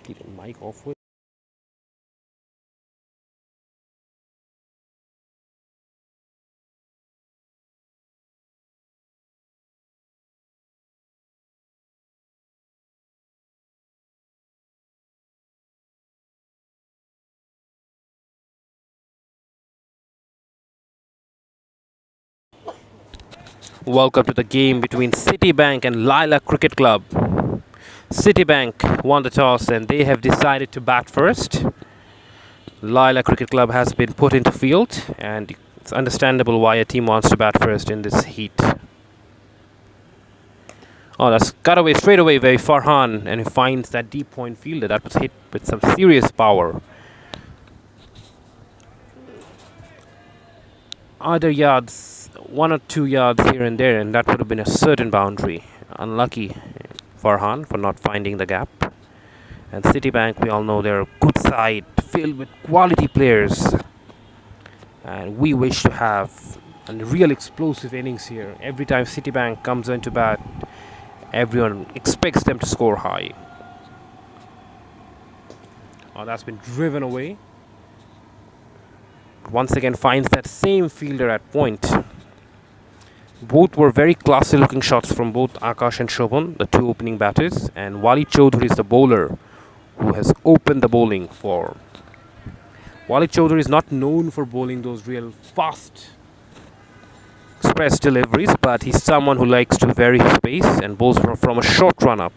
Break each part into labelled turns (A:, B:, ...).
A: Mic off with. Welcome to the game between Citibank and Laila Cricket Club. Citibank won the toss and they have decided to bat first. Laila Cricket Club has been put into field, and it's understandable why a team wants to bat first in this heat. Oh, that's cut away straight away by Farhan, and he finds that deep point fielder that was hit with some serious power. Other yards, 1 or 2 yards here and there, and that would have been a certain boundary. Unlucky Farhan for not finding the gap. And Citibank, we all know they're a good side filled with quality players, and we wish to have a real explosive innings here. Every time Citibank comes into bat, everyone expects them to score high. Oh, that's been driven away. Once again finds that same fielder at point. Both were very classy looking shots from both Akash and Shobhan, the two opening batters, and Wali Chaudhary is the bowler who has opened the bowling for. Wali Chaudhary is not known for bowling those real fast express deliveries, but he's someone who likes to vary his pace and bowls from a short run up.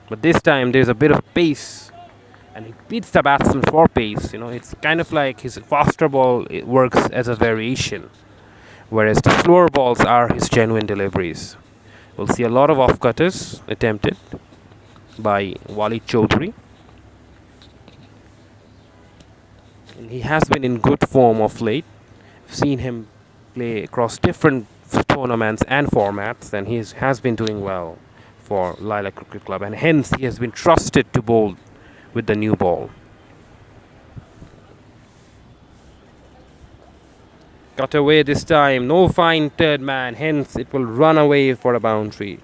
A: But this time there's a bit of pace, and he beats the batsman for pace. You know, it's kind of like his faster ball, it works as a variation, whereas the slower balls are his genuine deliveries. We'll see a lot of off-cutters attempted by Wali Chaudhary. And he has been in good form of late. I've seen him play across different tournaments and formats, and he has been doing well for Laila Cricket Club, and hence he has been trusted to bowl with the new ball. Got away this time, no fine third man, hence it will run away for a boundary.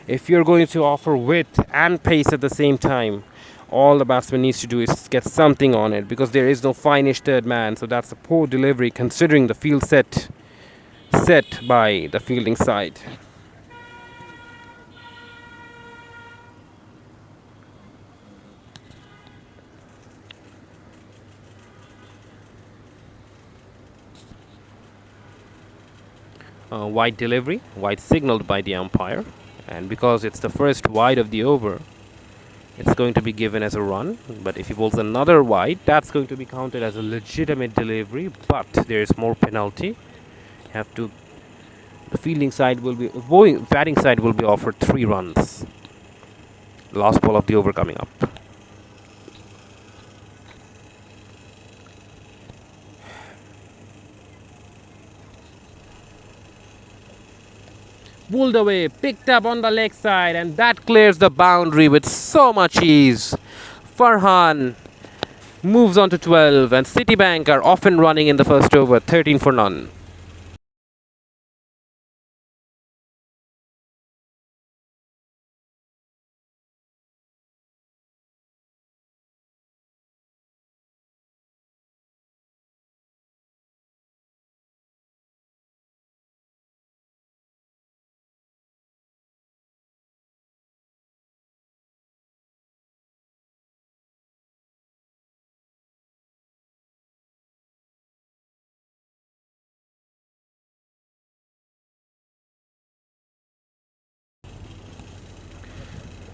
A: If you're going to offer width and pace at the same time, all the batsman needs to do is get something on it, because there is no finish third man, so that's a poor delivery considering the field set by the fielding side. Wide delivery, wide signaled by the umpire, and because it's the first wide of the over, it's going to be given as a run. But if he bowls another wide, that's going to be counted as a legitimate delivery, but there is more penalty. The fielding side will be, batting side will be offered 3 runs. Last ball of the over coming up. Pulled away, picked up on the leg side, and that clears the boundary with so much ease. Farhan moves on to 12, and Citibank are off and running in the first over, 13 for none.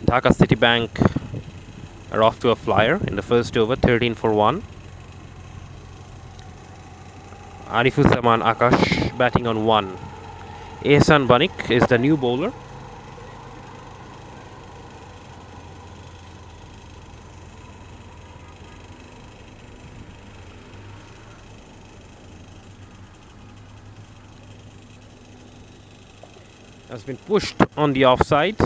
A: Dhaka Citibank are off to a flyer in the first over, 13 for 1. Arifuzzaman Akash batting on 1. Ehsan Banik is the new bowler. Has been pushed on the offside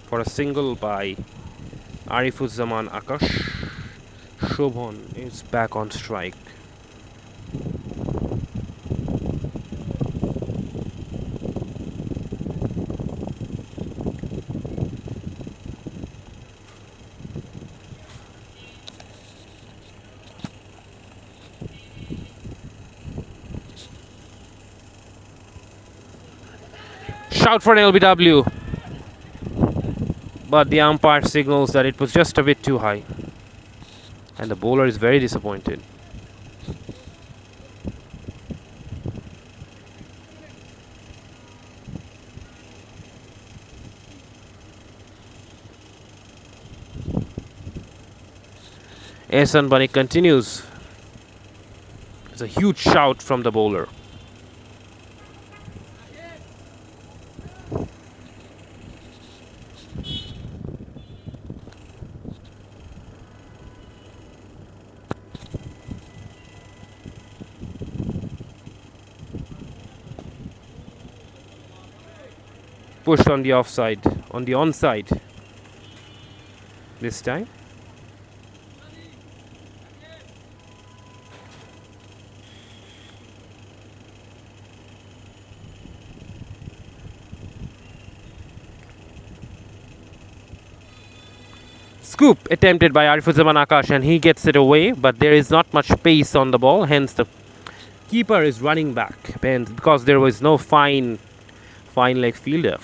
A: for a single by Arifuzzaman Akash. Shobhan is back on strike. shout for an LBW, but the umpire signals that it was just a bit too high, and the bowler is very disappointed. Ehsan Bani continues. It's a huge shout from the bowler. Pushed on the offside, on the onside this time. Scoop attempted by Arifuzzaman Akash, and he gets it away, but there is not much pace on the ball, hence the keeper is running back, and because there was no fine leg fielder.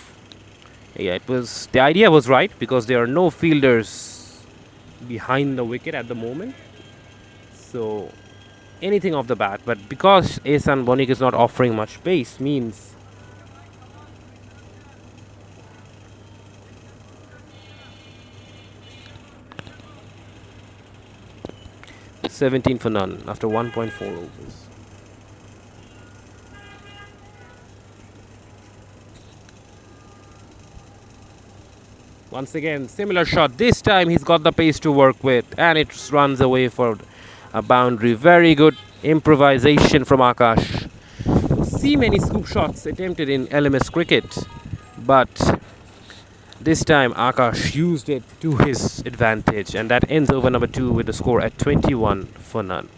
A: Yeah, the idea was right, because there are no fielders behind the wicket at the moment, so anything off the bat. But because Ehsan Bonik is not offering much pace, means 17 for none after 1.4 overs. Once again, similar shot. This time he's got the pace to work with, and it runs away for a boundary. Very good improvisation from Akash. See many scoop shots attempted in LMS cricket, but this time Akash used it to his advantage, and that ends over number 2 with the score at 21 for none.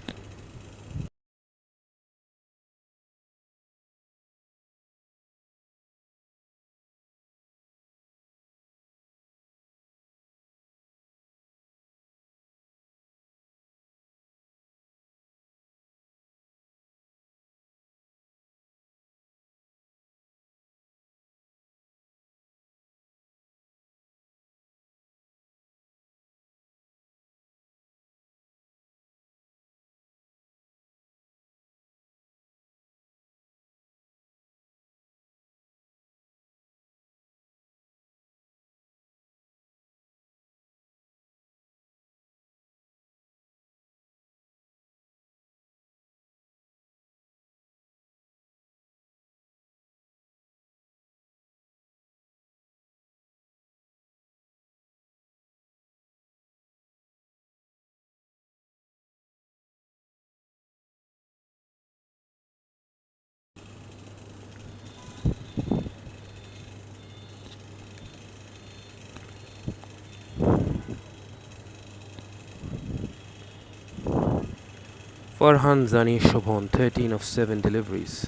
A: Farhan Zani Shobhan, 13 of 7 deliveries.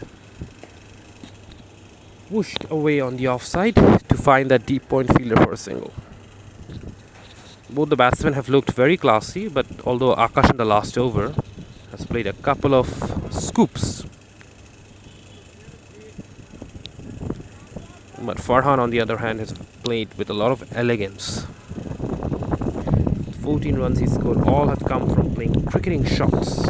A: Pushed away on the offside to find that deep point fielder for a single. Both the batsmen have looked very classy, but although Akash in the last over has played a couple of scoops, but Farhan on the other hand has played with a lot of elegance. 14 runs he scored, all have come from playing cricketing shots.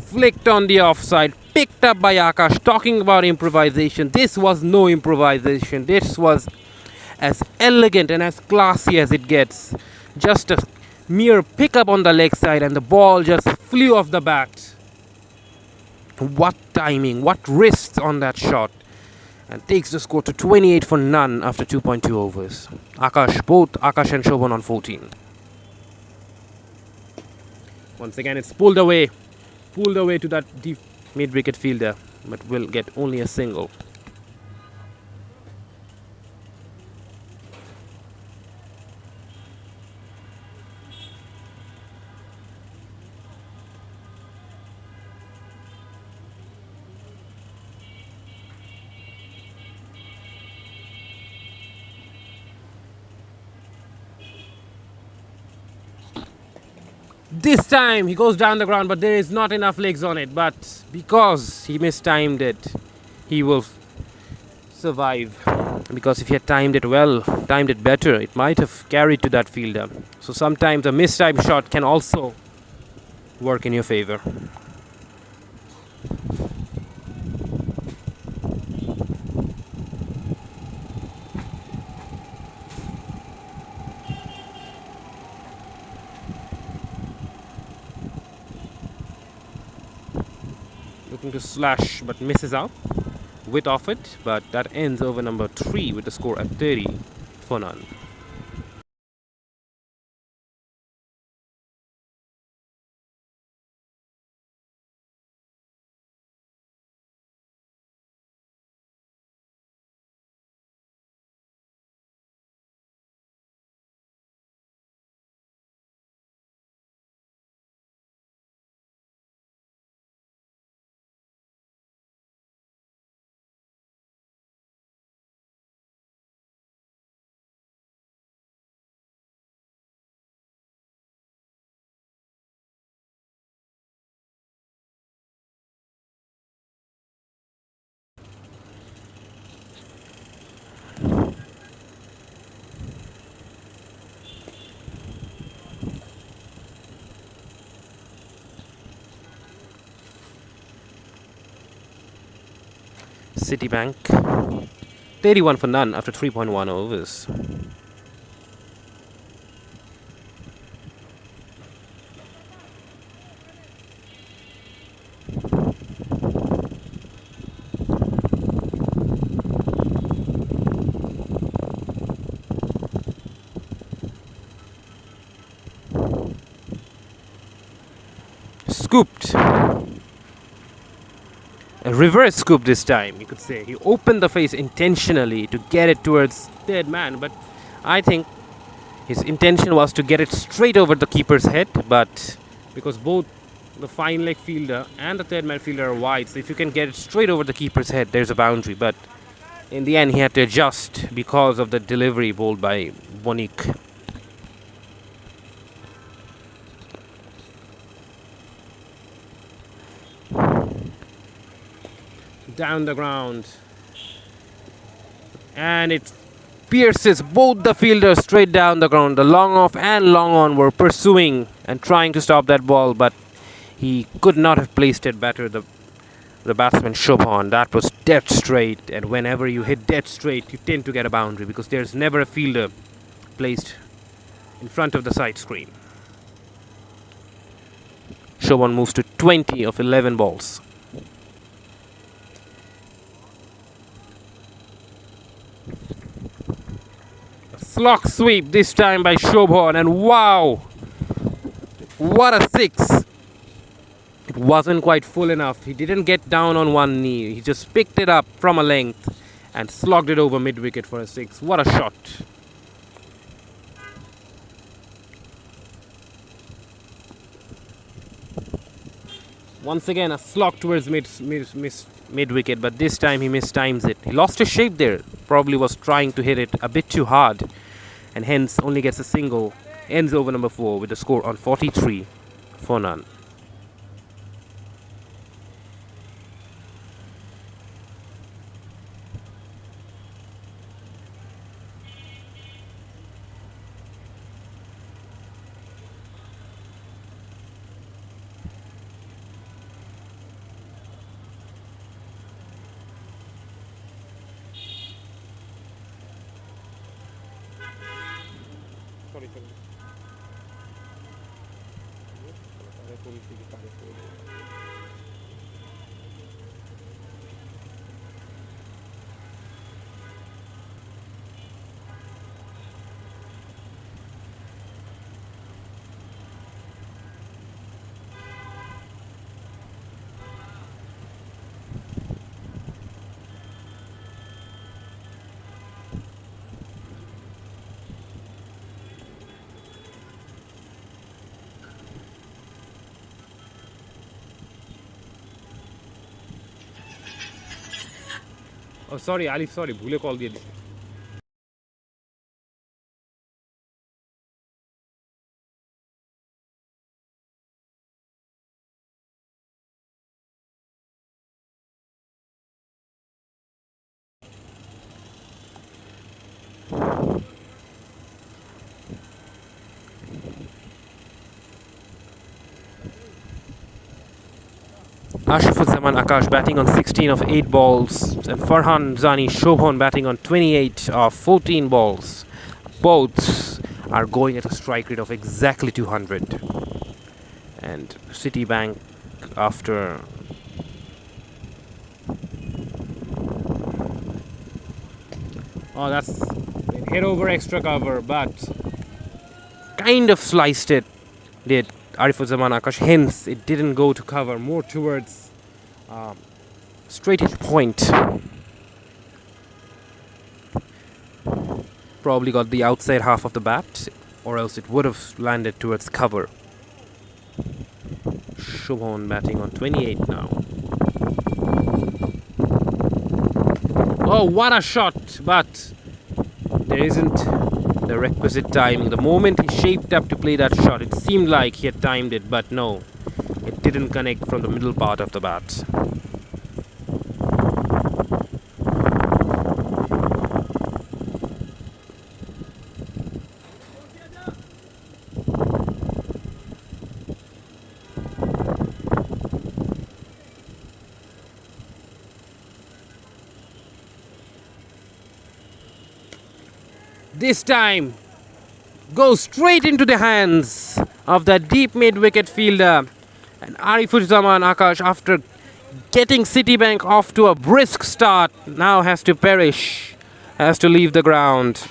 A: Flicked on the offside, picked up by Akash. Talking about improvisation, this was no improvisation. This was as elegant and as classy as it gets. Just a mere pickup on the leg side, and the ball just flew off the bat. What timing, what wrists on that shot, and takes the score to 28 for none after 2.2 overs. Both Akash and Shobhan on 14. Once again, it's pulled away to that deep mid-wicket fielder, but will get only a single. This time he goes down the ground, but there is not enough legs on it. But because he mistimed it, he will survive. Because if he had timed it well, timed it better, it might have carried to that fielder. So sometimes a mistimed shot can also work in your favor. Looking to slash but misses out. Width off it, but that ends over number 3 with the score at 30 for none. Citibank 31 for none after 3.1 overs. Scooped. A reverse scoop this time, you could say. He opened the face intentionally to get it towards third man, but I think his intention was to get it straight over the keeper's head, but because both the fine leg fielder and the third man fielder are wide, so if you can get it straight over the keeper's head, there's a boundary. But in the end, he had to adjust because of the delivery bowled by Monique. Down the ground, and it pierces both the fielders straight down the ground. The long off and long on were pursuing and trying to stop that ball, but he could not have placed it better. The batsman Shobhan, that was dead straight, and whenever you hit dead straight, you tend to get a boundary because there's never a fielder placed in front of the side screen. Shobhan moves to 20 of 11 balls. Slog sweep this time by Shobhan, and wow, what a 6. It wasn't quite full enough. He didn't get down on one knee. He just picked it up from a length and slogged it over mid-wicket for a 6. What a shot. Once again a slog towards mid-wicket, but this time he mistimes it. He lost his shape there. Probably was trying to hit it a bit too hard, and hence only gets a single. Ends over number 4 with the score on 43 for none. Oh, sorry, Alif, sorry, भूले call दिया. Ashifuzaman Akash batting on 16 of 8 balls, and Farhan Zani Shobhan batting on 28 of 14 balls. Both are going at a strike rate of exactly 200. And Citibank, after that's hit over extra cover, but kind of sliced it, did Arifuzaman Akash. Hence, it didn't go to cover, more towards straightish point. Probably got the outside half of the bat, or else it would have landed towards cover. Shubhan batting on 28 now. Oh, what a shot! But there isn't the requisite timing. The moment he shaped up to play that shot, it seemed like he had timed it, but no, it didn't connect from the middle part of the bat. This time goes straight into the hands of the deep mid-wicket fielder. And Arifuzaman Akash, after getting Citibank off to a brisk start, now has to perish, has to leave the ground.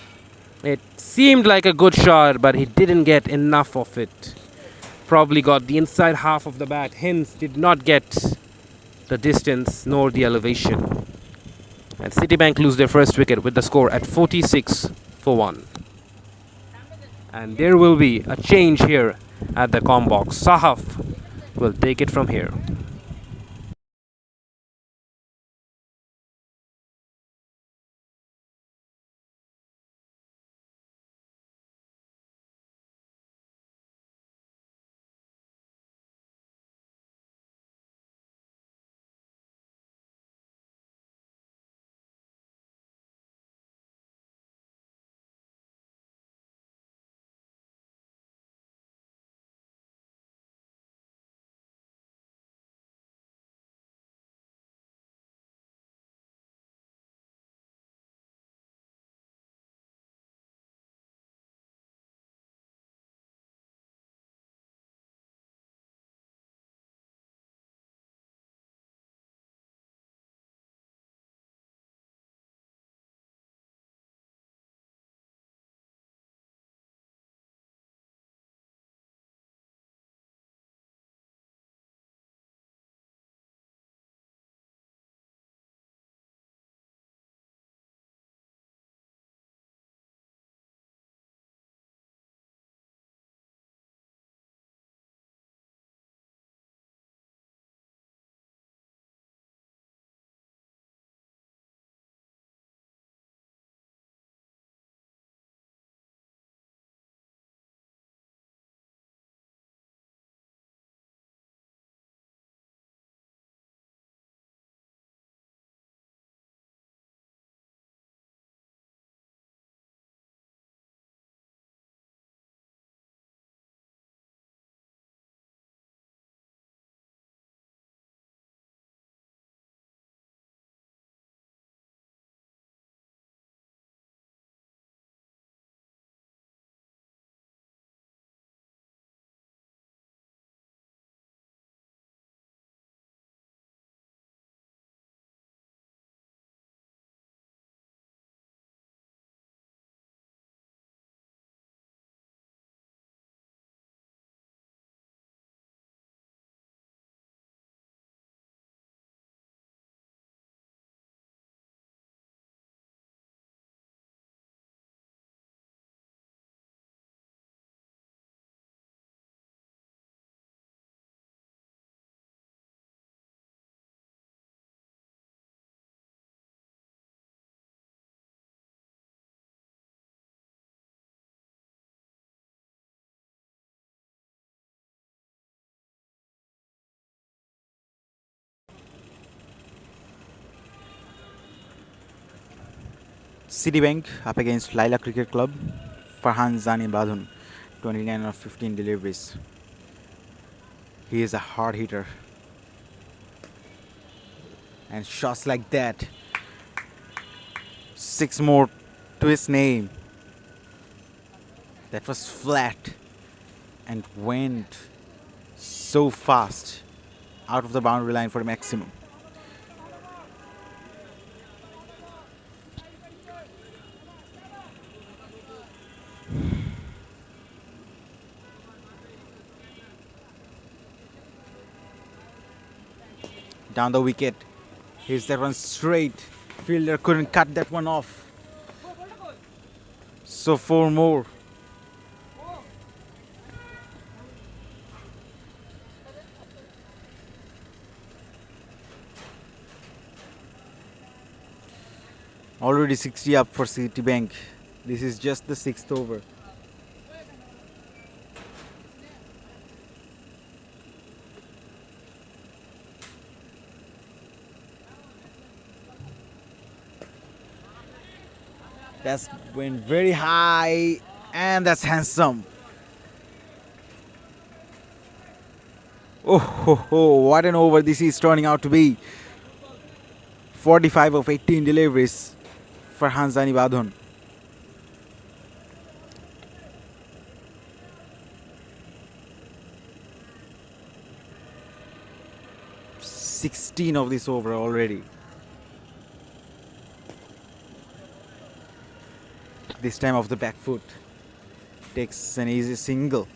A: It seemed like a good shot, but he didn't get enough of it. Probably got the inside half of the bat, hence did not get the distance nor the elevation. And Citibank lose their first wicket with the score at 46 for 1. And there will be a change here at the com box. Sahaf will take it from here.
B: Citibank up against Laila Cricket Club. Farhan Zani Badun, 29 of 15 deliveries. He is a hard hitter. And shots like that. 6 more to his name. That was flat and went so fast out of the boundary line for maximum. Down the wicket. Here's that one straight. Fielder couldn't cut that one off. So 4 more. Already 60 up for Citibank. This is just the 6th over. That's went very high, and that's handsome. Oh, ho, ho, what an over this is turning out to be. 45 of 18 deliveries for Hanzani Badhon. "16 of this over already. This time off the back foot. Takes an easy single.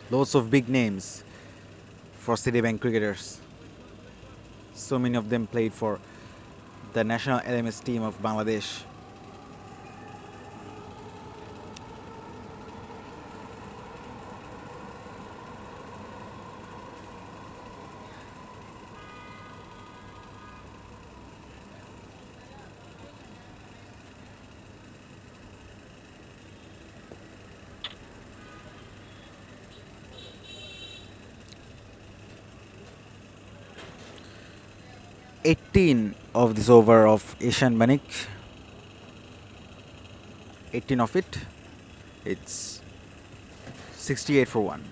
B: Lots of big names for Citibank cricketers. So many of them played for the national LMS team of Bangladesh. "18 of this over of Ishan Banik. 18 of it. It's 68 for 1.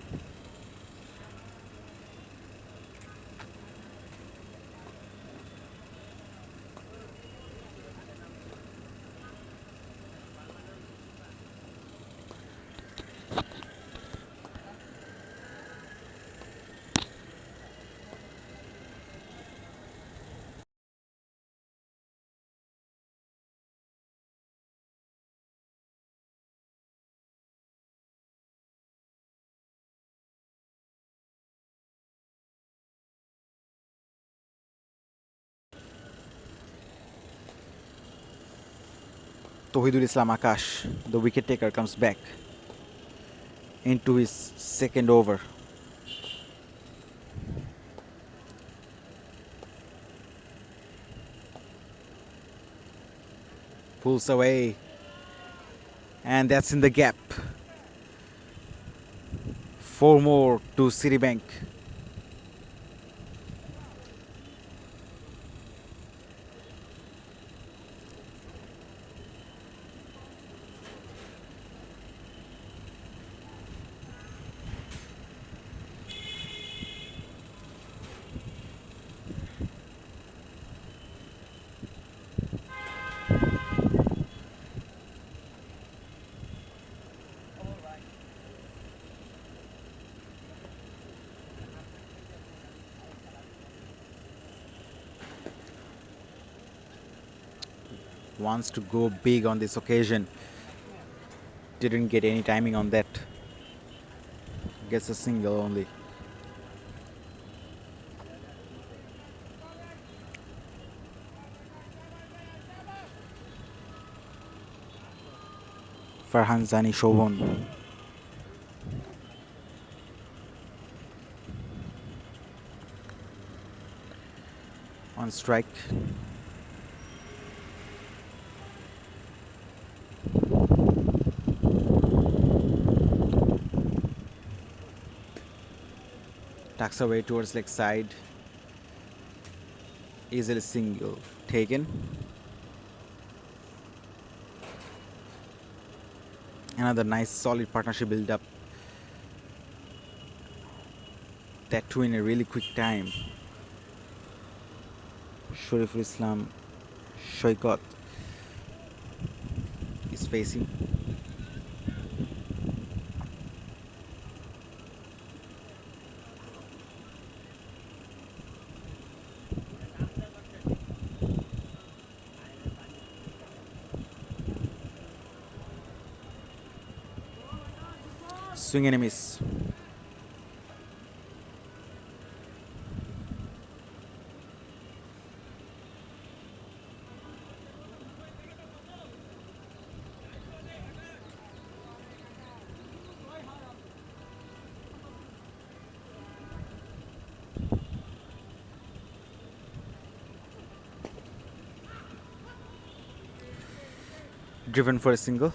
B: Tohidul Islam Akash, the wicket taker, comes back into his second over. Pulls away, and that's in the gap. 4 more to Citibank. Wants to go big on this occasion. Didn't get any timing on that. Gets a single only. Farhan Zani Shobhan. On strike. Tucks away towards leg side. Easily single taken. Another nice solid partnership build up. That too in a really quick time. Shariful Islam Shoykot is facing. Swing and a miss. Driven for a single.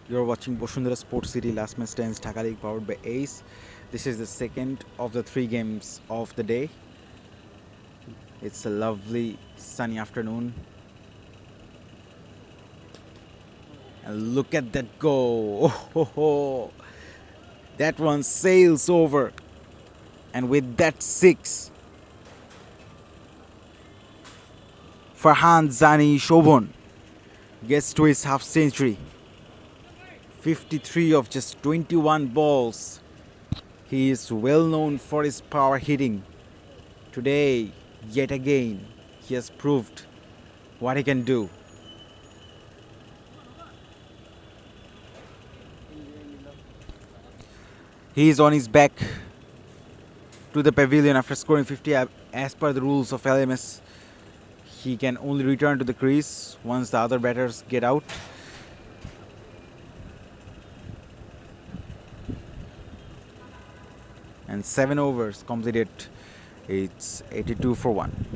B: You're watching Boshundara Sports City Last Man Stands Dhaka League powered by Ace. This is the second of the 3 games of the day. It's a lovely sunny afternoon. And look at that go. Oh. That one sails over. And with that 6, Farhan Zani Shobon gets to his half century. 53 of just 21 balls. He is well known for his power hitting. Today, yet again, he has proved what he can do. He is on his back to the pavilion after scoring 50 as per the rules of LMS. He can only return to the crease once the other batters get out. And 7 overs completed. It's 82 for 1.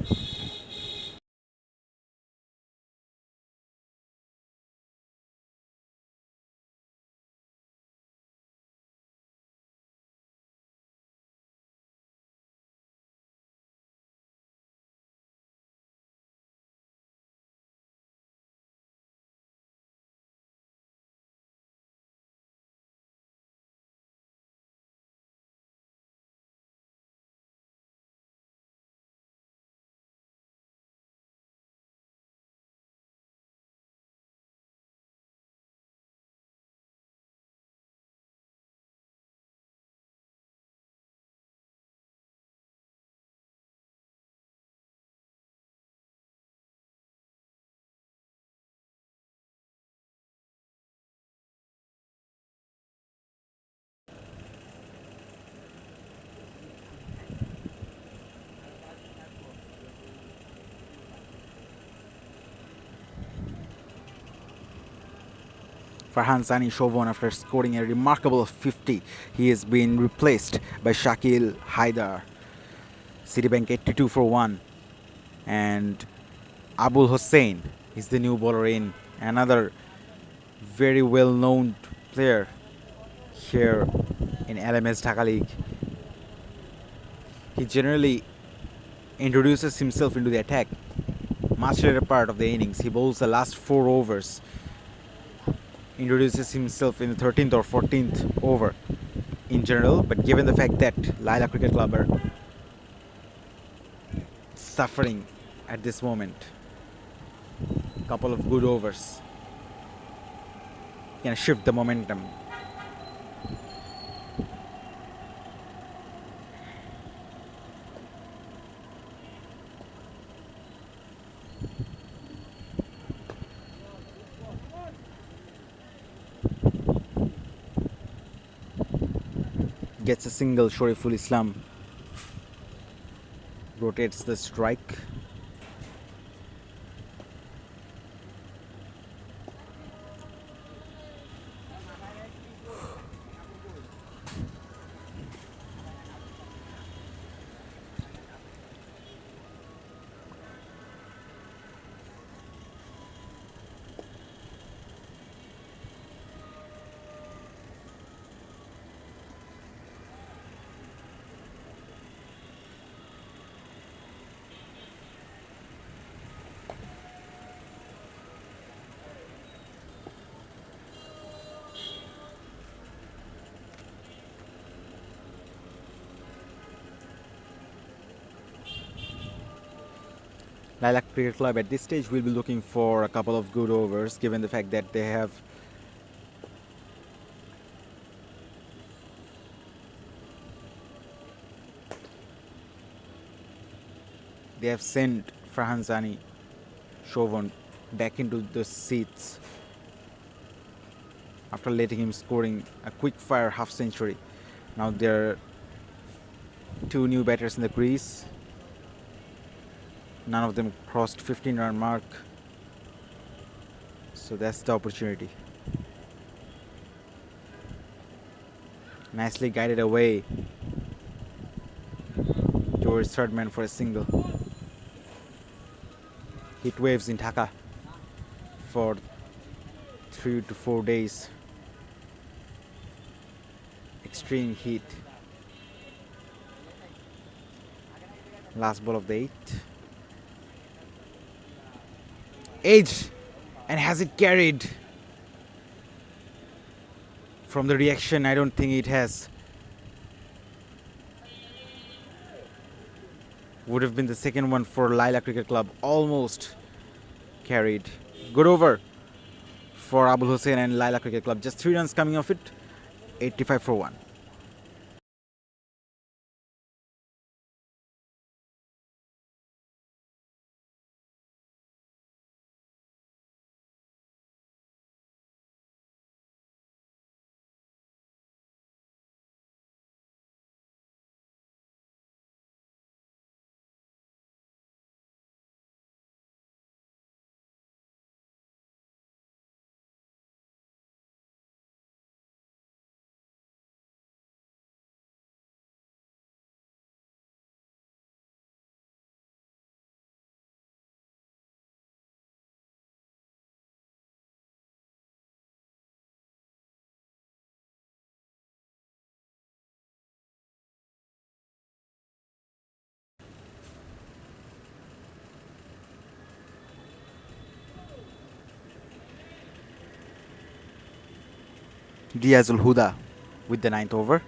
B: Farhan Zani Shobon, after scoring a remarkable 50, he has been replaced by Shakil Haidar. Citibank 82 for 1. And Abul Hussain is the new bowler in. Another very well known player here in LMS Dhaka League. He generally introduces himself into the attack much later part of the innings. He bowls the last 4 overs, introduces himself in the 13th or 14th over in general, but given the fact that Laila Cricket Club are suffering at this moment, couple of good overs can shift the momentum. Gets a single. Shariful Islam rotates the strike. Laila Cricket Club at this stage will be looking for a couple of good overs, given the fact that they have sent Farhanzani Chauvin back into the seats after letting him scoring a quick fire half century. Now there are two new batters in the crease. None of them crossed 15-run mark. So that's the opportunity. Nicely guided away towards third man for a single. Heat waves in Dhaka for 3 to 4 days. Extreme heat. Last ball of the 8th. Edge, and has it carried? From the reaction, I don't think it has. Would have been the second one for Laila Cricket Club. Almost carried. Good over for Abul Hussain and Laila Cricket Club. Just 3 runs coming off it. 85 for 1. Diazul Huda with the 9th over.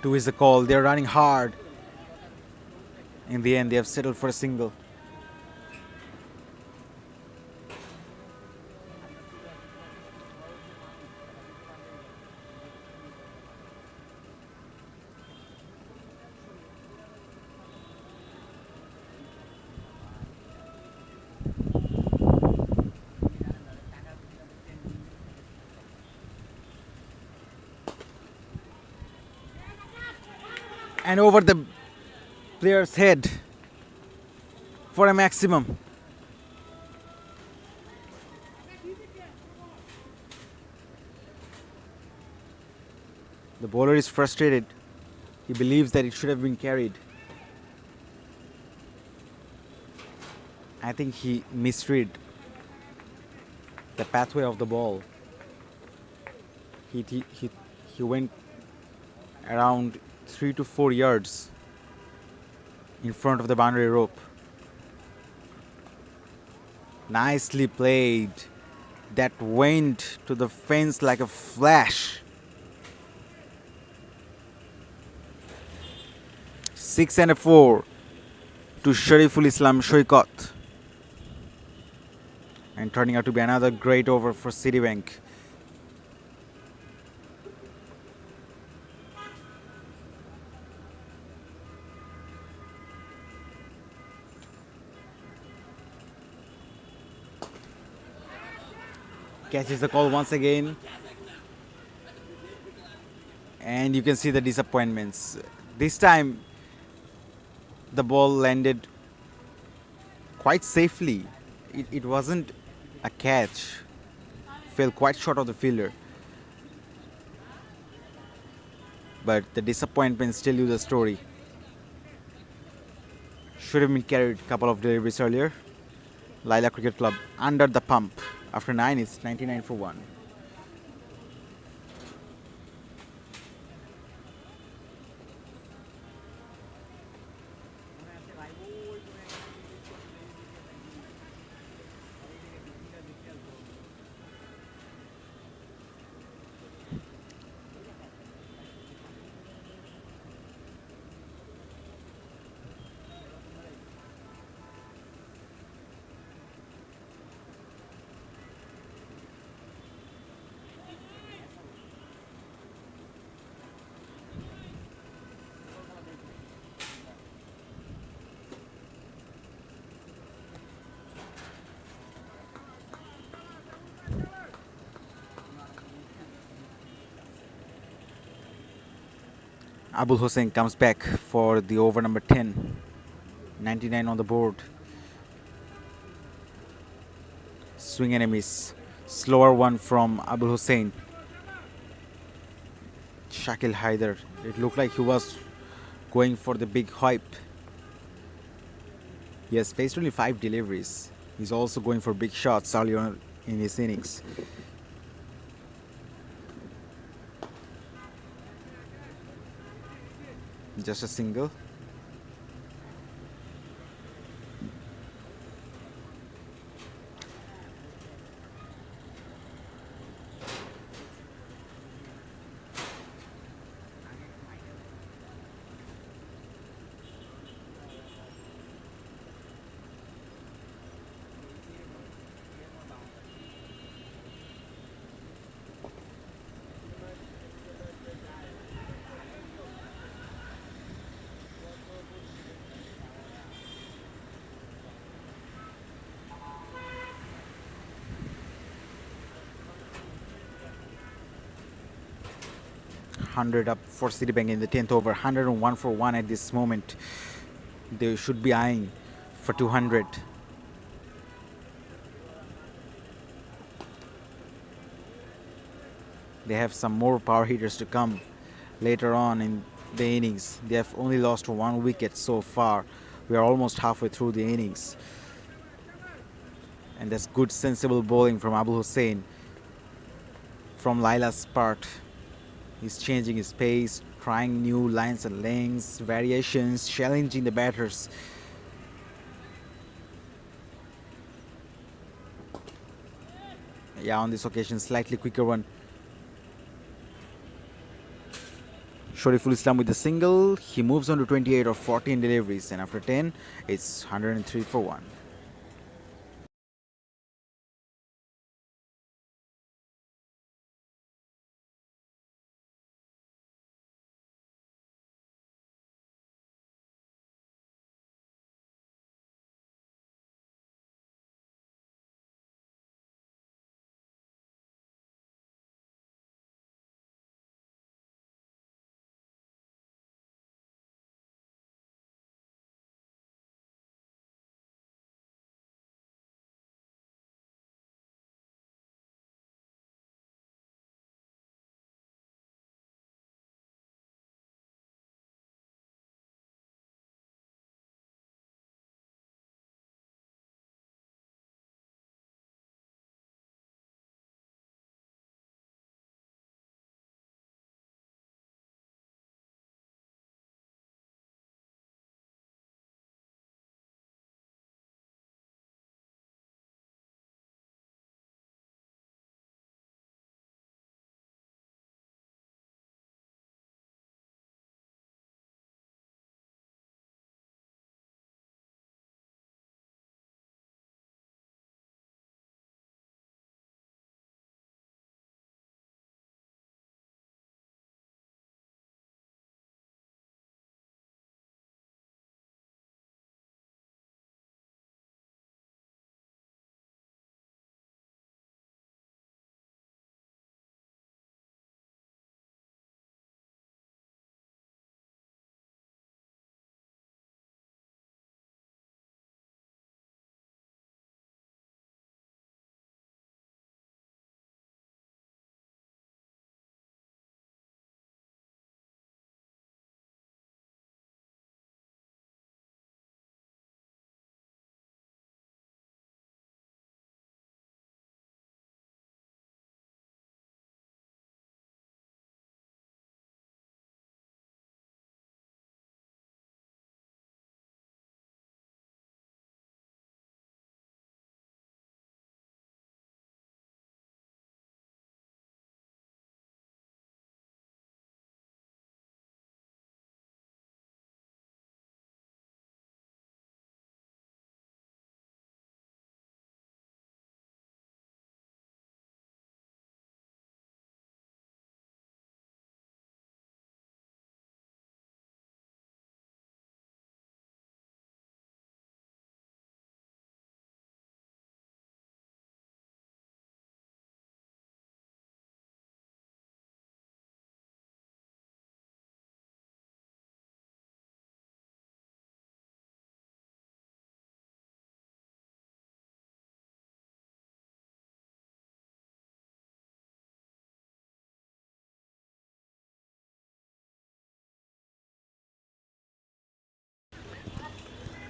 B: Two is the call. They're running hard. In the end, they have settled for a single. And over the player's head for a maximum. The bowler is frustrated. He believes that it should have been carried. I think he misread the pathway of the ball. He went around 3 to 4 yards in front of the boundary rope. Nicely played. That went to the fence like a flash. 6 and a 4 to Shariful Islam Shoykot. And turning out to be another great over for Citibank. Catches the call once again. And you can see the disappointments. This time, the ball landed quite safely. It wasn't a catch. Fell quite short of the fielder. But the disappointment still knew the story. Should have been carried a couple of deliveries earlier. Laila Cricket Club under the pump. After 9, it's 99 for 1. Abul Hussein comes back for the over number 10. 99 on the board. Swing and a miss. Slower one from Abul Hussein. Shakil Haider. It looked like he was going for the big hype. He has faced only 5 deliveries. He's also going for big shots earlier in his innings. Just a single. Hundred up for Citibank in the 10th over. 101 for 1 at this moment. They should be eyeing for 200. They have some more power hitters to come later on in the innings. They have only lost 1 wicket so far. We are almost halfway through the innings. And that's good sensible bowling from Abul Hussein. From Laila's part, he's changing his pace, trying new lines and lengths, variations, challenging the batters. Yeah, on this occasion, slightly quicker one. Shariful Islam with the single. He moves on to 28 or 14 deliveries, and after 10, it's 103 for 1.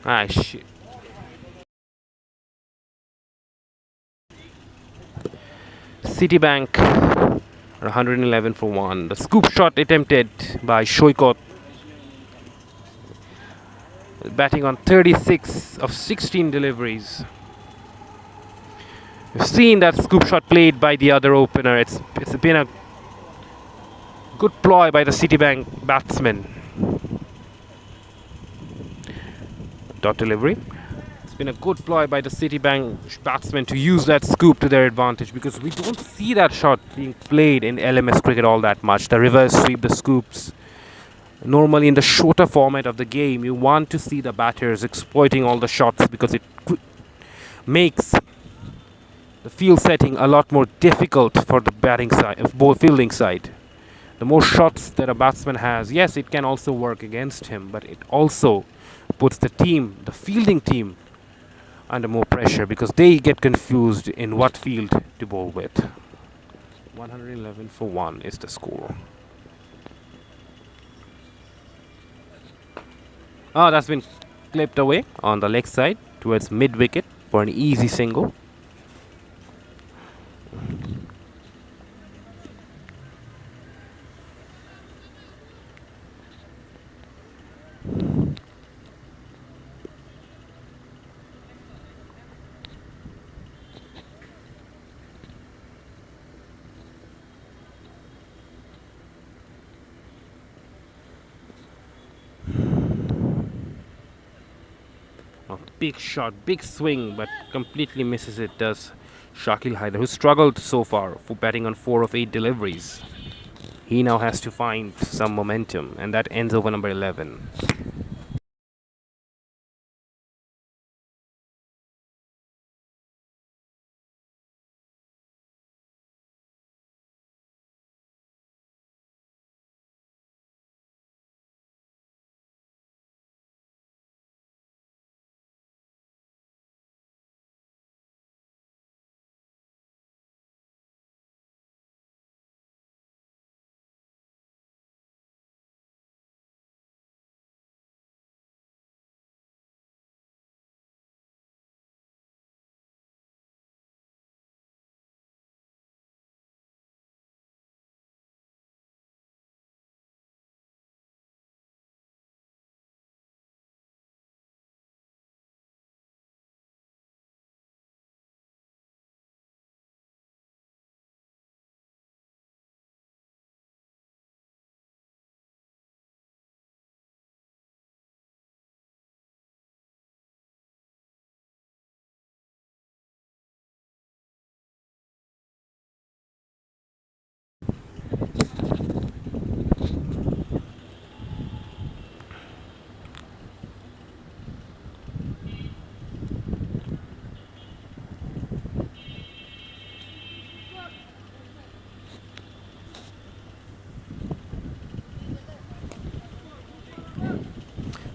A: Ah, shit. Citibank 111 for 1. The scoop shot attempted by Shoikot, batting on 36 of 16 deliveries. We've seen that scoop shot played by the other opener. It's been a good ploy by the Citibank batsman. Dot delivery. It's been a good ploy by the Citibank batsmen to use that scoop to their advantage, because we don't see that shot being played in LMS cricket all that much. The reverse sweep, the scoops. Normally, in the shorter format of the game, you want to see the batters exploiting all the shots, because it makes the field setting a lot more difficult for the batting side, both fielding side. The more shots that a batsman has, yes, it can also work against him, but it also puts the team, the fielding team, under more pressure, because they get confused in what field to bowl with. 111 for 1 is the score. Oh, that's been clipped away on the leg side towards mid wicket for an easy single. A big shot, big swing, but completely misses it, does Shakil Haider, who struggled so far for batting on 4 of 8 deliveries. He now has to find some momentum, and that ends over number 11.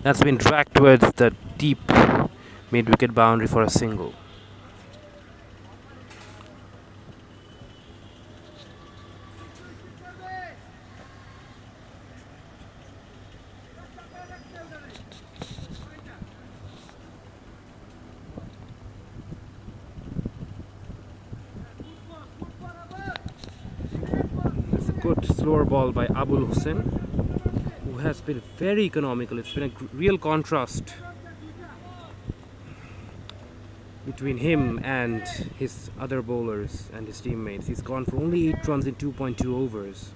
A: That's been dragged towards the deep mid wicket boundary for a single. It's a good slower ball by Abul Hussain, who has been very economical. It's been a real contrast between him and his other bowlers and his teammates. He's gone for only 8 runs in 2.2 overs.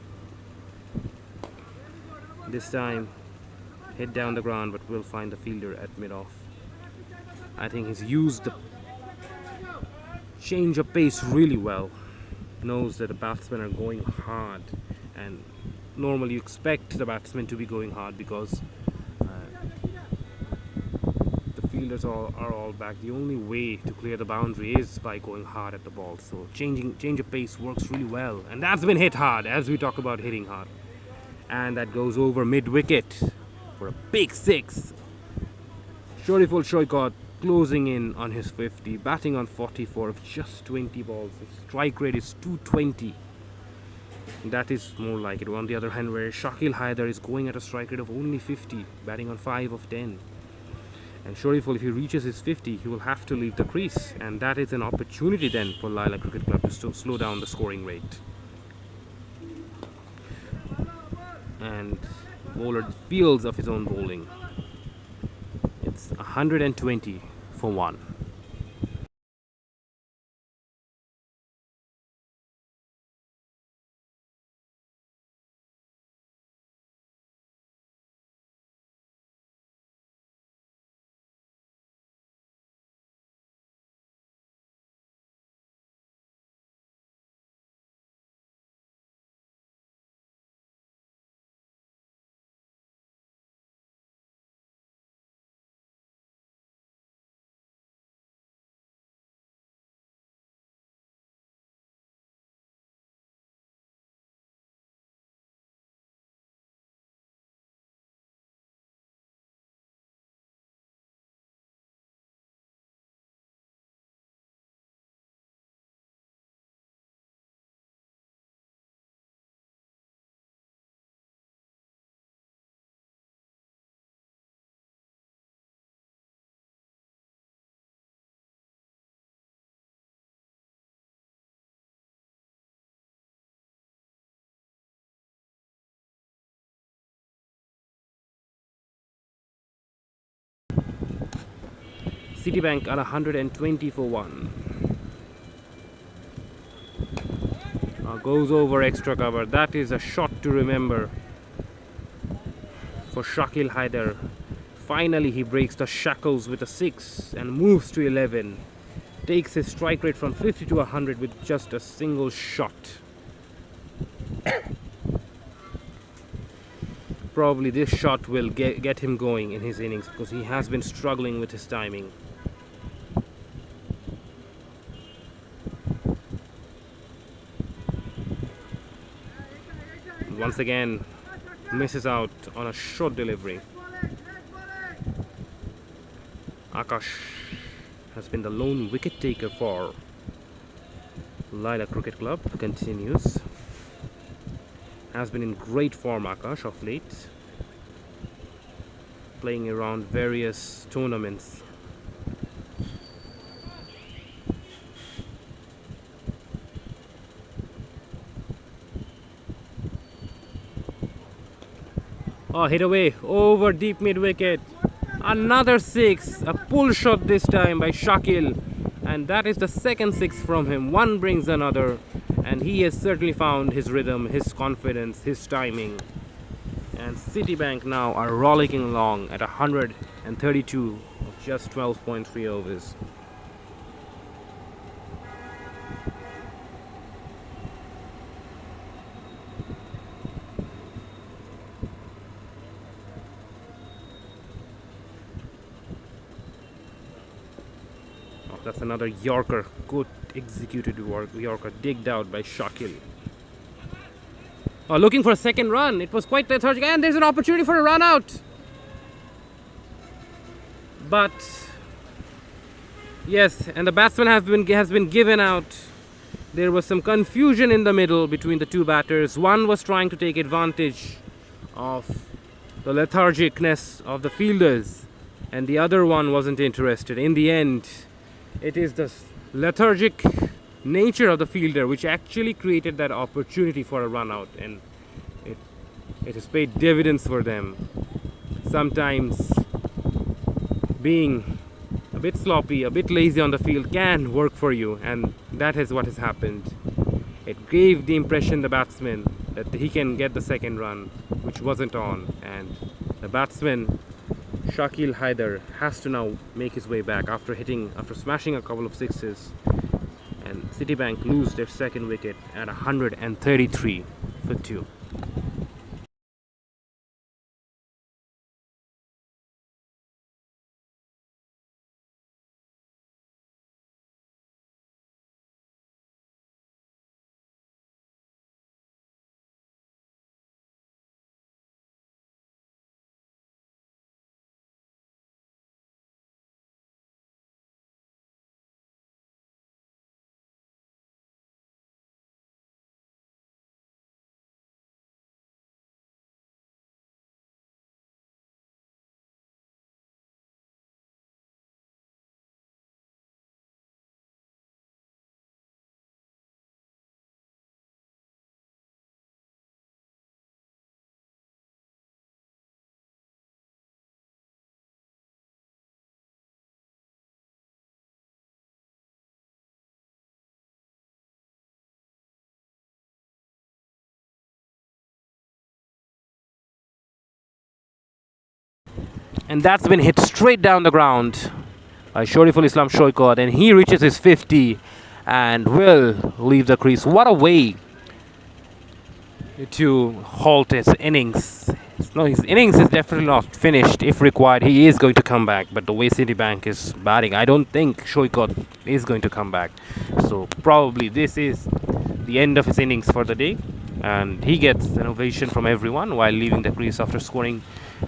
A: This time, hit down the ground, but will find the fielder at mid-off. I think he's used the change of pace really well. Knows that the batsmen are going hard, and normally you expect the batsmen to be going hard, because the fielders are all back. The only way to clear the boundary is by going hard at the ball. So change of pace works really well, and that's been hit hard, as we talk about hitting hard. And that goes over mid wicket for a big 6. Shoriful Shoikot closing in on his 50, batting on 44 of just 20 balls. His strike rate is 220. That is more like it. On the other hand, where Shakil Haider is going at a strike rate of only 50, batting on 5 of 10. And Shariful, if he reaches his 50, he will have to leave the crease, and that is an opportunity then for Laila Cricket Club to slow down the scoring rate. And bowler feels of his own bowling. It's 120 for 1. Citibank at 120 for 1. Goes over extra cover. That is a shot to remember for Shakil Haider. Finally, he breaks the shackles with a 6 and moves to 11. Takes his strike rate from 50 to 100 with just a single shot. Probably this shot will get him going in his innings because he has been struggling with his timing. Once again, misses out on a short delivery. Akash has been the lone wicket taker for Laila Cricket Club. Continues. Has been in great form, Akash, of late. Playing around various tournaments. Oh, hit away over deep mid wicket. Another 6. A pull shot this time by Shakil. And that is the second 6 from him. One brings another. And he has certainly found his rhythm, his confidence, his timing. And Citibank now are rollicking along at 132 of just 12.3 overs. That's another Yorker. Good executed Yorker. Digged out by Shakil. Looking for a second run. It was quite lethargic. And there's an opportunity for a run out. But yes, and the batsman has been given out. There was some confusion in the middle between the two batters. One was trying to take advantage of the lethargicness of the fielders, and the other one wasn't interested. In the end, it is the lethargic nature of the fielder which actually created that opportunity for a run out, and it has paid dividends for them. Sometimes being a bit sloppy, a bit lazy on the field can work for you, and that is what has happened. It gave the impression the batsman that he can get the second run, which wasn't on, and the batsman Shakil Haider has to now make his way back after smashing a couple of sixes, and Citibank lose their second wicket at 133 for 2. And that's been hit straight down the ground by Shariful Islam Shoykot, and he reaches his 50 and will leave the crease. What a way to halt his innings. No, his innings is definitely not finished. If required, he is going to come back. But the way Citibank is batting, I don't think Shoykot is going to come back. So probably this is the end of his innings for the day. And he gets an ovation from everyone while leaving the crease after scoring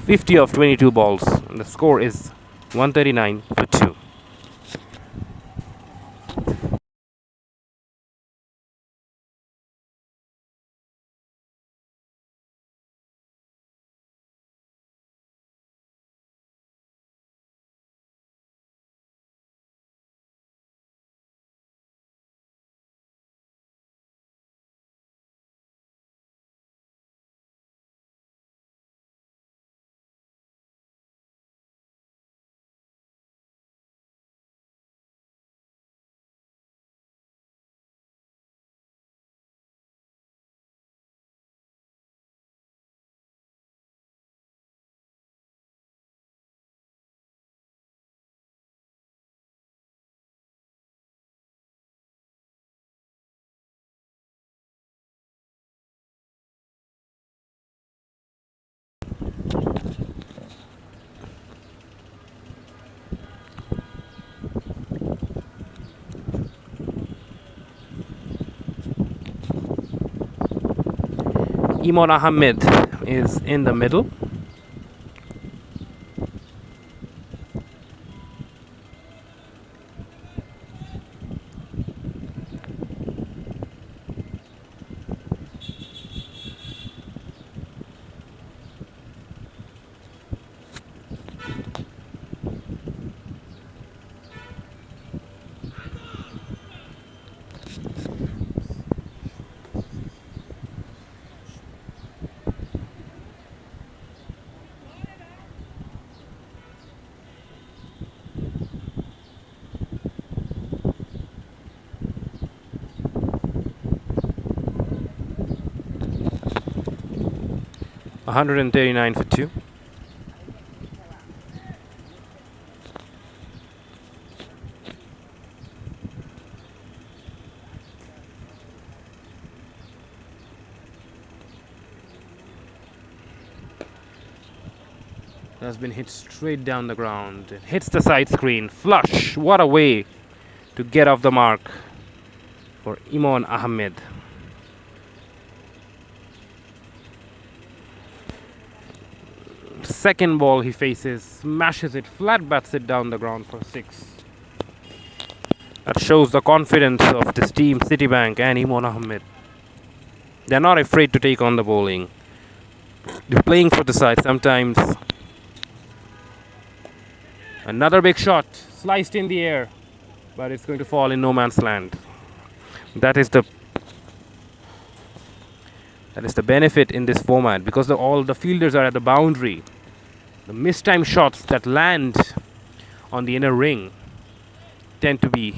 A: 50 of 22 balls. And the score is 139 for 2. Imon Ahmed is in the middle. $139 for 2. Has been hit straight down the ground. It hits the side screen. Flush. What a way to get off the mark for Imon Ahmed. Second ball he faces, smashes it, flat bats it down the ground for 6. That shows the confidence of this team, Citibank and Imon Ahmed. They're not afraid to take on the bowling. They're playing for the side sometimes. Another big shot, sliced in the air, but it's going to fall in no man's land. That is the benefit in this format, because all the fielders are at the boundary. The mistimed shots that land on the inner ring tend to be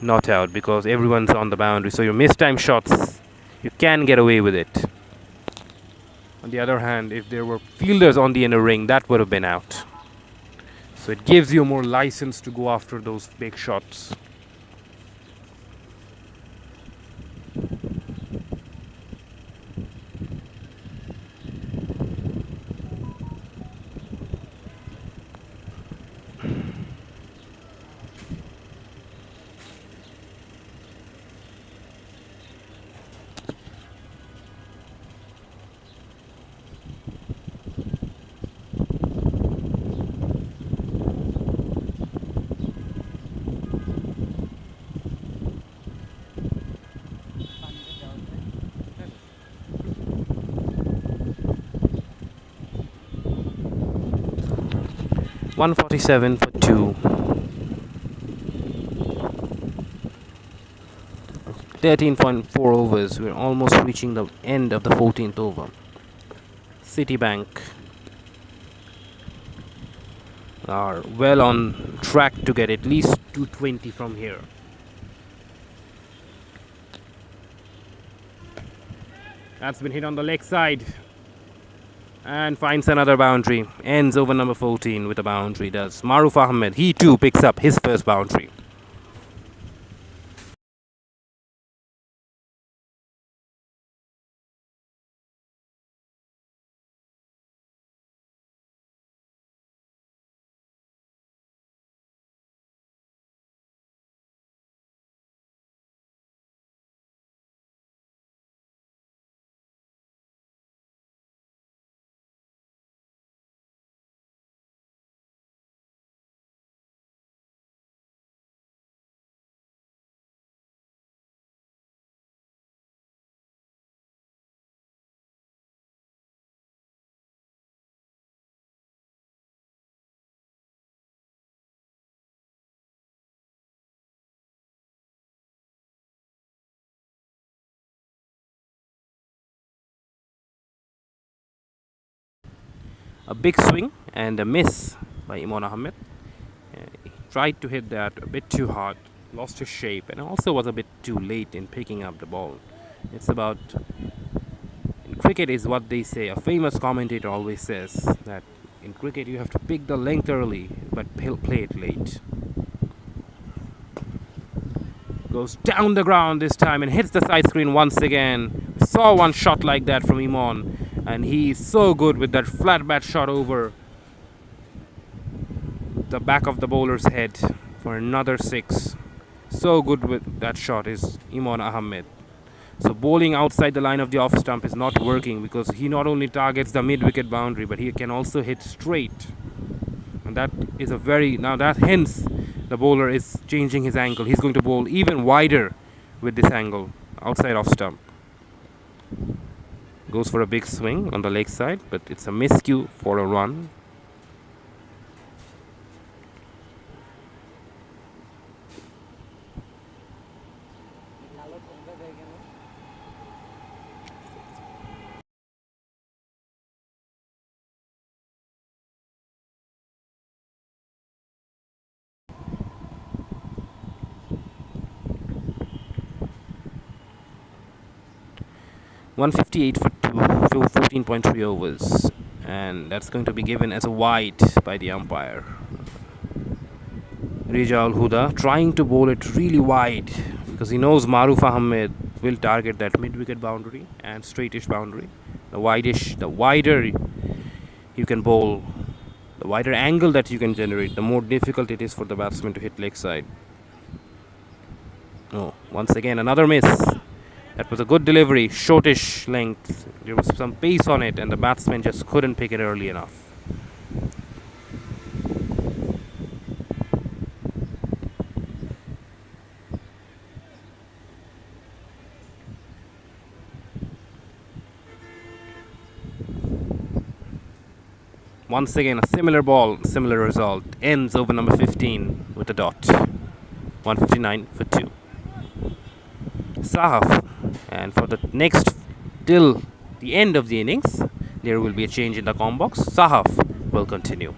A: not out because everyone's on the boundary. So your mistimed shots, you can get away with it. On the other hand, if there were fielders on the inner ring, that would have been out. So it gives you more license to go after those big shots. $147 for 2. 13.4 overs. We're almost reaching the end of the 14th over. Citibank are well on track to get at least 220 from here. That's been hit on the leg side. And finds another boundary. Ends over number 14 with a boundary. Does Maruf Ahmed. He too picks up his first boundary. A big swing and a miss by Imran Ahmed. He tried to hit that a bit too hard, lost his shape, and also was a bit too late in picking up the ball. It's about in cricket is what they say. A famous commentator always says that in cricket you have to pick the length early, but play it late. Goes down the ground this time and hits the side screen once again. We saw one shot like that from Imran, and he's so good with that flat bat shot over the back of the bowler's head for another 6. So good with that shot is Imran Ahmed. So bowling outside the line of the off stump is not working because he not only targets the mid-wicket boundary, but he can also hit straight. And that is a very now that hence the bowler is changing his angle. He's going to bowl even wider with this angle outside off stump. Goes for a big swing on the leg side, but it's a miscue for a run. (158 for 14.3 overs), and that's going to be given as a wide by the umpire. Rija Al Huda trying to bowl it really wide because he knows Maruf Ahmed will target that mid-wicket boundary and straightish boundary. The wider you can bowl, the wider angle that you can generate, the more difficult it is for the batsman to hit leg side. Oh, once again another miss. That was a good delivery, shortish length. There was some pace on it, and the batsman just couldn't pick it early enough. Once again, a similar ball, similar result. Ends over number 15 with a dot. 159 for 2. Sahaf. And for the next, till the end of the innings, there will be a change in the com box. Sahaf will continue.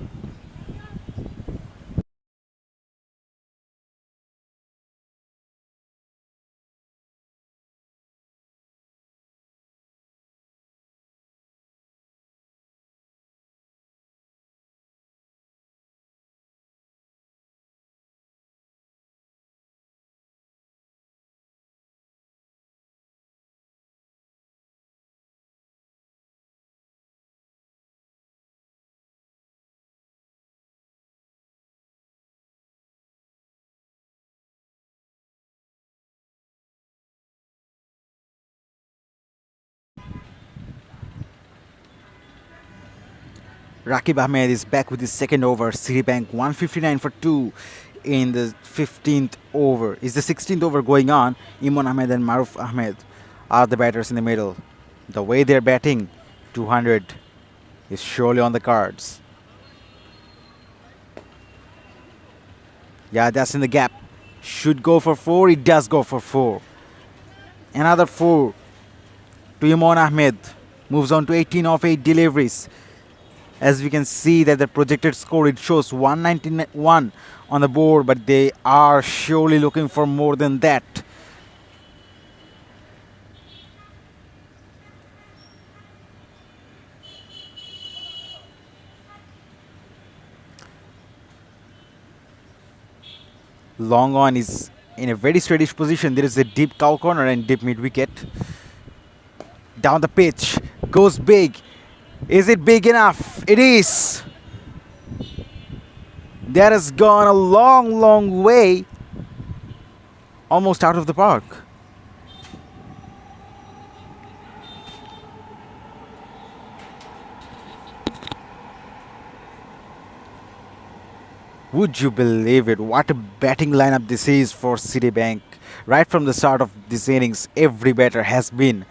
B: Rakib Ahmed is back with his second over. Citibank 159 for 2 in the 15th over. Is the 16th over going on? Imran Ahmed and Maruf Ahmed are the batters in the middle. The way they're batting, 200 is surely on the cards. Yeah, that's in the gap. Should go for 4. It does go for 4. Another 4 to Imran Ahmed. Moves on to 18 of 8 deliveries. As we can see that the projected score, it shows 191 on the board, but they are surely looking for more than that. Long on is in a very steady position. There is a deep cow corner and deep mid wicket. Down the pitch. Goes big. Is it big enough? It is. That has gone a long, long way. Almost out of the park. Would you believe it? What a batting lineup this is for Citibank. Right from the start of this innings, every batter has been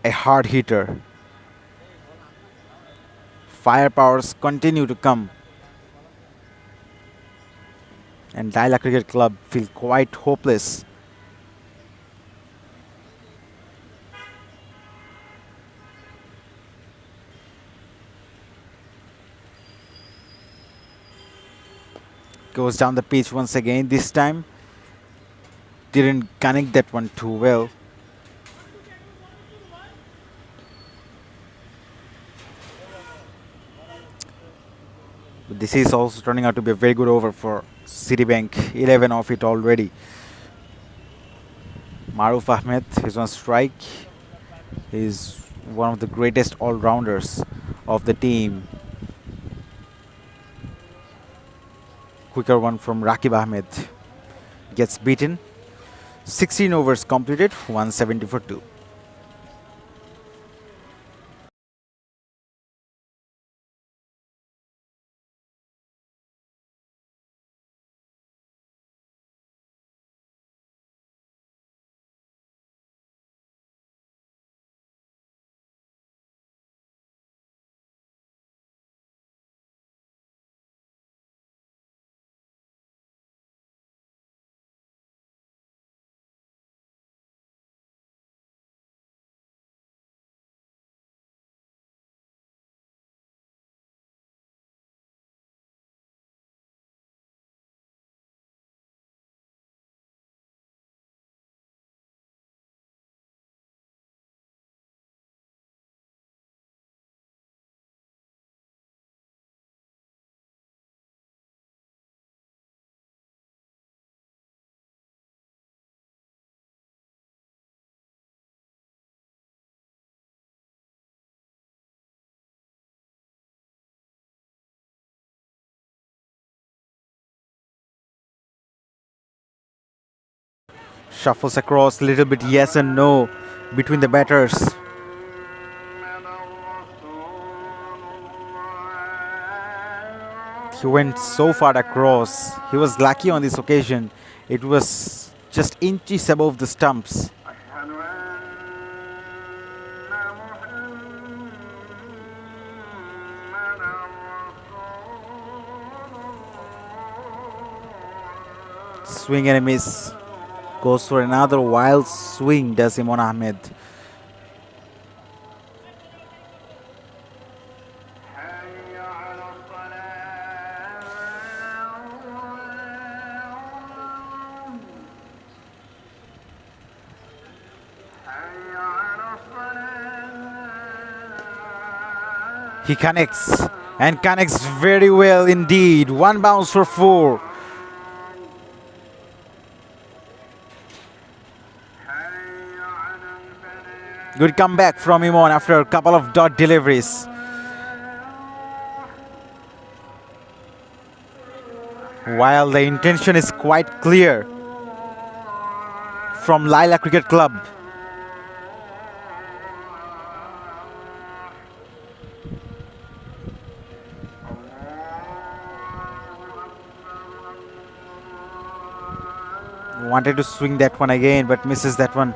B: a hard hitter. Firepowers continue to come. And Laila Cricket Club feel quite hopeless. Goes down the pitch once again. This time didn't connect that one too well. But this is also turning out to be a very good over for Citibank. 11 off it already. Maruf Ahmed is on strike. He's one of the greatest all-rounders of the team. Quicker one from Rakib Ahmed. Gets beaten. 16 overs completed. 170 for 2. Shuffles across a little bit yes and no between the batters. He went so far across. He was lucky on this occasion. It was just inches above the stumps. Swing and a miss. Goes for another wild swing, does Imran Ahmed. He connects and connects very well indeed. One bounce for 4. Good comeback from Imon after a couple of dot deliveries. While the intention is quite clear from Laila Cricket Club. Wanted to swing that one again, but misses that one.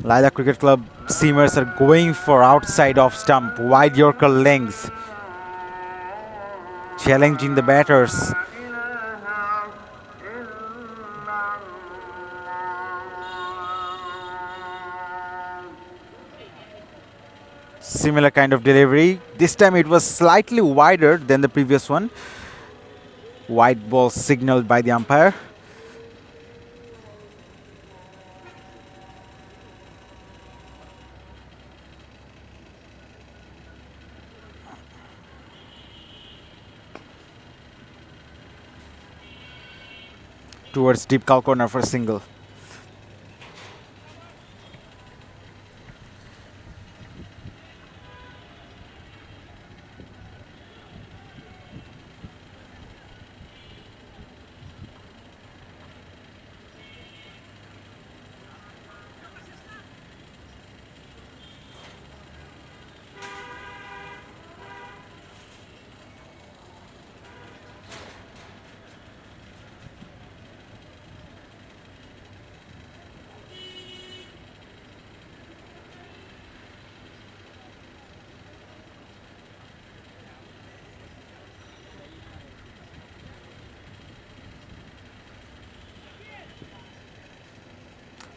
B: Laila Cricket Club seamers are going for outside off stump, wide Yorker length. Challenging the batters. Similar kind of delivery. This time it was slightly wider than the previous one. Wide ball signaled by the umpire. towards deep cow corner for a single.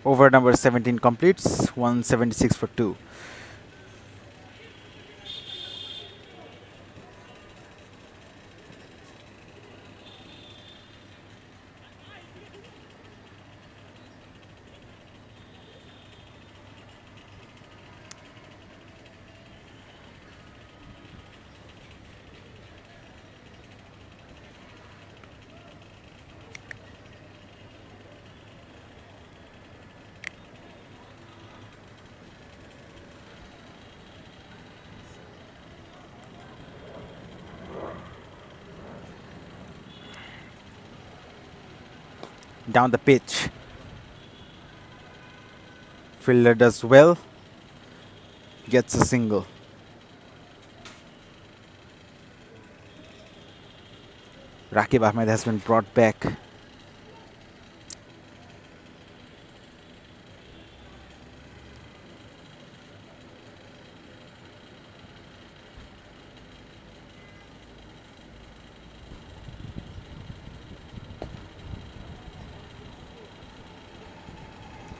B: Over number 17 completes, 176 for 2. Down the pitch. Fielder does well. Gets a single. Rakib Ahmed has been brought back.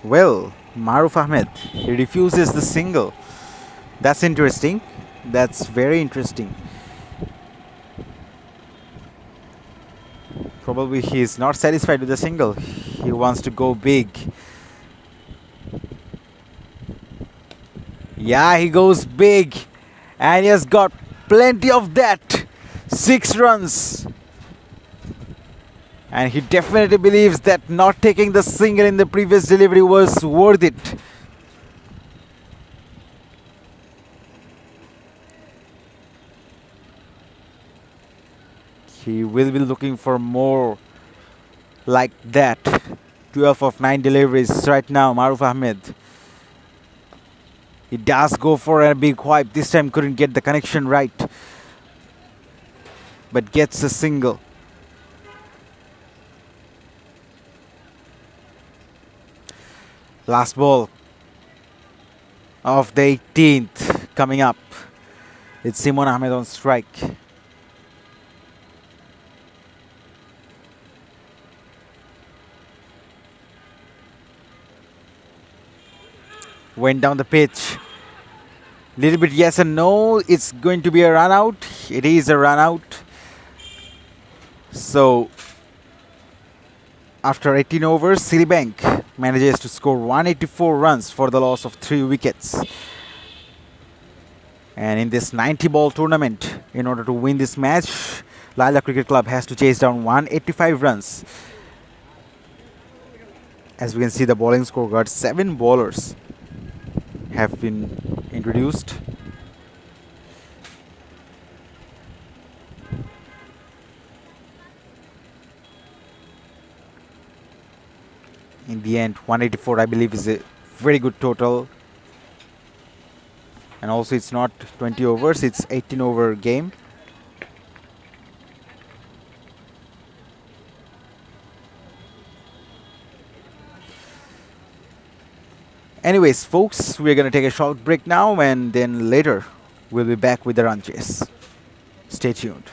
B: Well, Maruf Ahmed, he refuses the single. That's interesting. That's very interesting. Probably he is not satisfied with the single. He wants to go big. Yeah, he goes big. And he has got plenty of that. 6 runs. And he definitely believes that not taking the single in the previous delivery was worth it. He will be looking for more like that. 12 of 9 deliveries right now, Maruf Ahmed. He does go for a big wipe. This time couldn't get the connection right. But gets a single. Last ball of the 18th coming up. It's Simon Ahmed on strike. Went down the pitch. Little bit yes and no. It's going to be a run out. It is a run out. So after 18 overs, Citibank manages to score 184 runs for the loss of 3 wickets. And in this 90-ball tournament, in order to win this match, Laila Cricket Club has to chase down 185 runs. As we can see the bowling scorecard, 7 bowlers have been introduced. In the end, 184 I believe is a very good total. And also it's not 20 overs, it's 18 over game. Anyways, folks, we're going to take a short break now and then later we'll be back with the run chase. Stay tuned.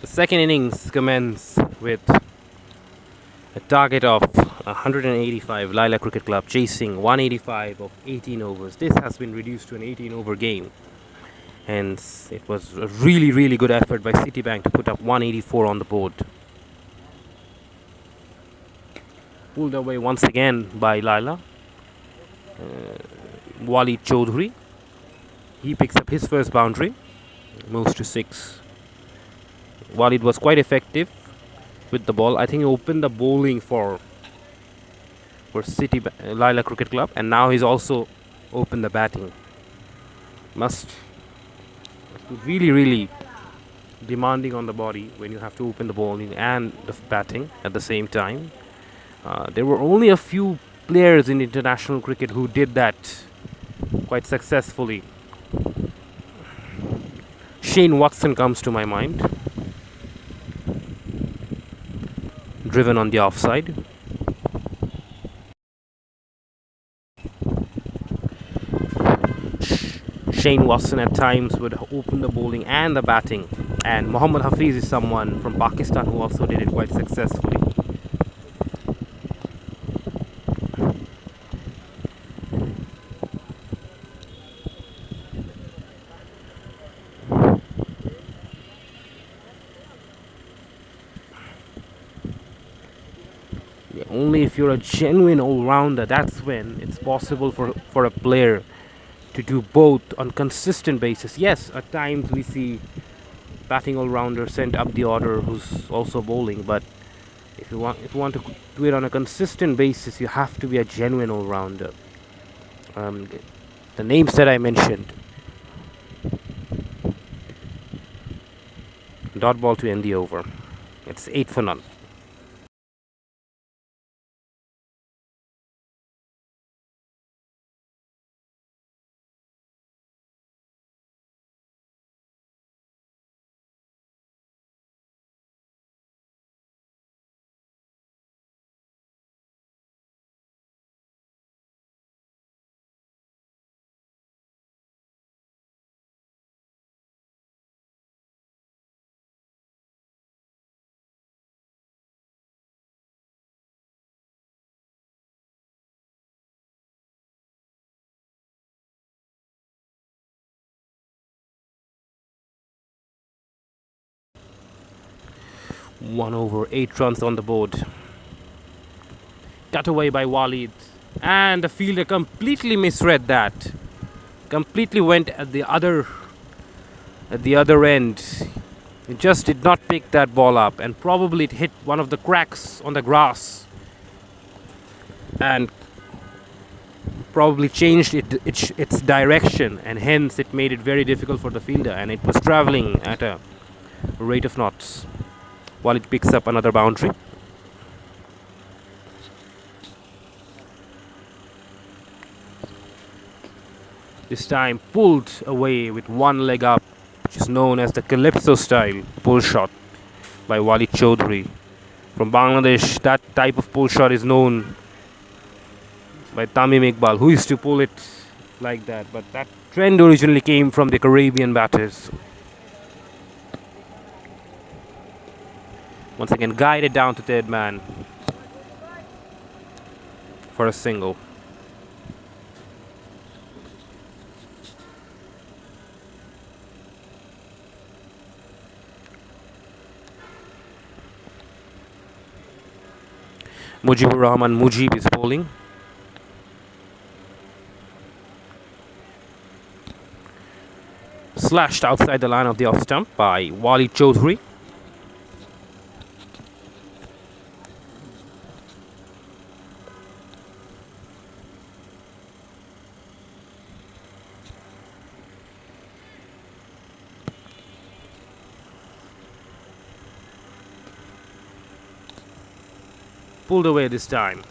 A: The second innings commenced with a target of 185, Laila Cricket Club chasing 185 of 18 overs. This has been reduced to an 18 over game. Hence, it was a really, really good effort by Citibank to put up 184 on the board. Pulled away once again by Laila. Walid Chaudhary. He picks up his first boundary, moves to 6. Walid was quite effective with the ball. I think he opened the bowling for Laila Cricket Club, and now he's also opened the batting. Must be really, really demanding on the body when you have to open the bowling and the batting at the same time. There were only a few players in international cricket who did that quite successfully. Shane Watson comes to my mind, driven on the offside. Shane Watson at times would open the bowling and the batting, and Mohammad Hafiz is someone from Pakistan who also did it quite successfully. Only if you're a genuine all-rounder, that's when it's possible for a player to do both on consistent basis. Yes, at times we see batting all-rounder sent up the order who's also bowling, but if you want to do it on a consistent basis, you have to be a genuine all-rounder. The names that I mentioned. Dot ball to end the over. It's 8 for none. One over, 8 runs on the board. Cut away by Walid, and the fielder completely misread that. Completely went at the other end. It just did not pick that ball up, and probably it hit one of the cracks on the grass, and probably changed its direction, and hence it made it very difficult for the fielder, and it was traveling at a rate of knots while it picks up another boundary. This time pulled away with one leg up, which is known as the Calypso style pull shot by Walid Chaudhary. From Bangladesh, that type of pull shot is known by Tamim Iqbal, who used to pull it like that, but that trend originally came from the Caribbean batters. Once again, guided down to third man for a single. Mujibur Rahman Mujib is bowling. Slashed outside the line of the off stump by Walid Chaudhary. Pulled away this time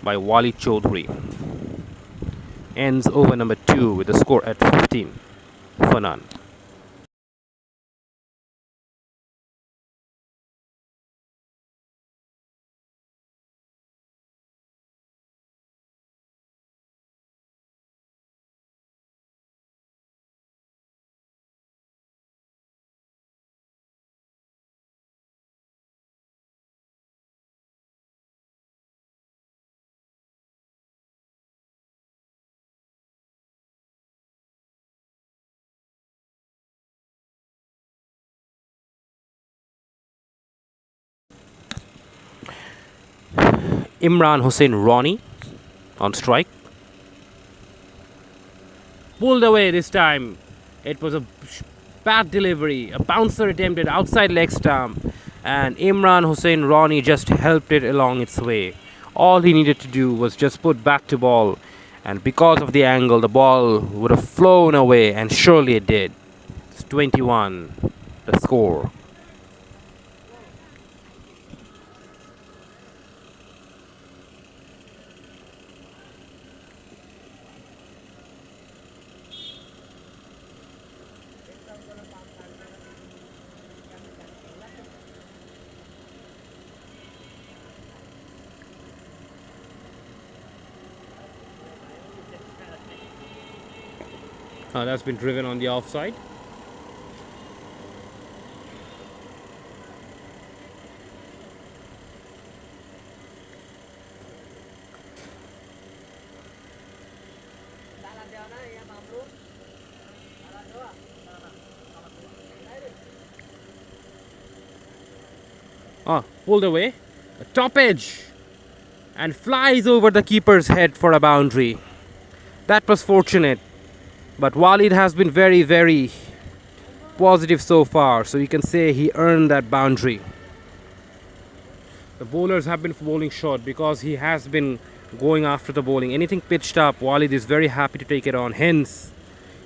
A: by Walid Chaudhary. Ends over number 2 with the score at 15 for none. Imran Hussain Ronnie on strike. Pulled away this time. It was a bad delivery. A bouncer attempted outside leg stump, and Imran Hussain Ronnie just helped it along its way. All he needed to do was just put bat to ball, and because of the angle, the ball would have flown away, and surely it did. It's 21, the score. That's been driven on the offside. Pulled away. A top edge. And flies over the keeper's head for a boundary. That was fortunate. But Walid has been very, very positive so far. So you can say he earned that boundary. The bowlers have been bowling short because he has been going after the bowling. Anything pitched up, Walid is very happy to take it on. Hence,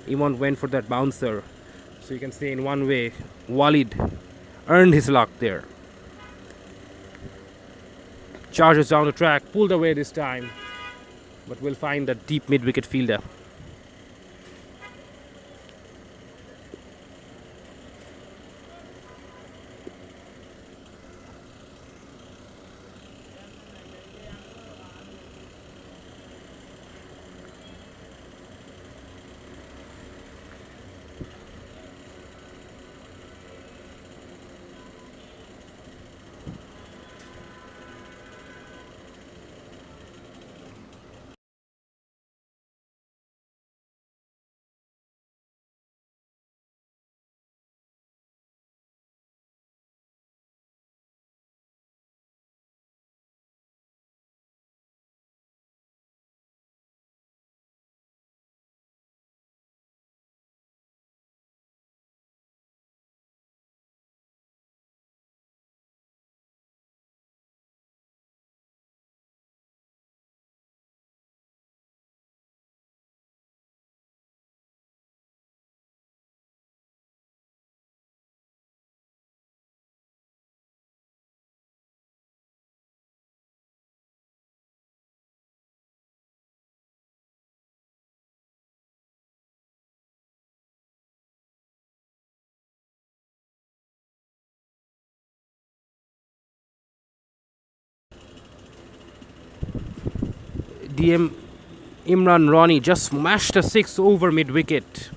A: Imran went for that bouncer. So you can say in one way, Walid earned his luck there. Charges down the track, pulled away this time. But we'll find that deep mid-wicket fielder. DM Imran Ronnie just smashed a 6 over mid-wicket.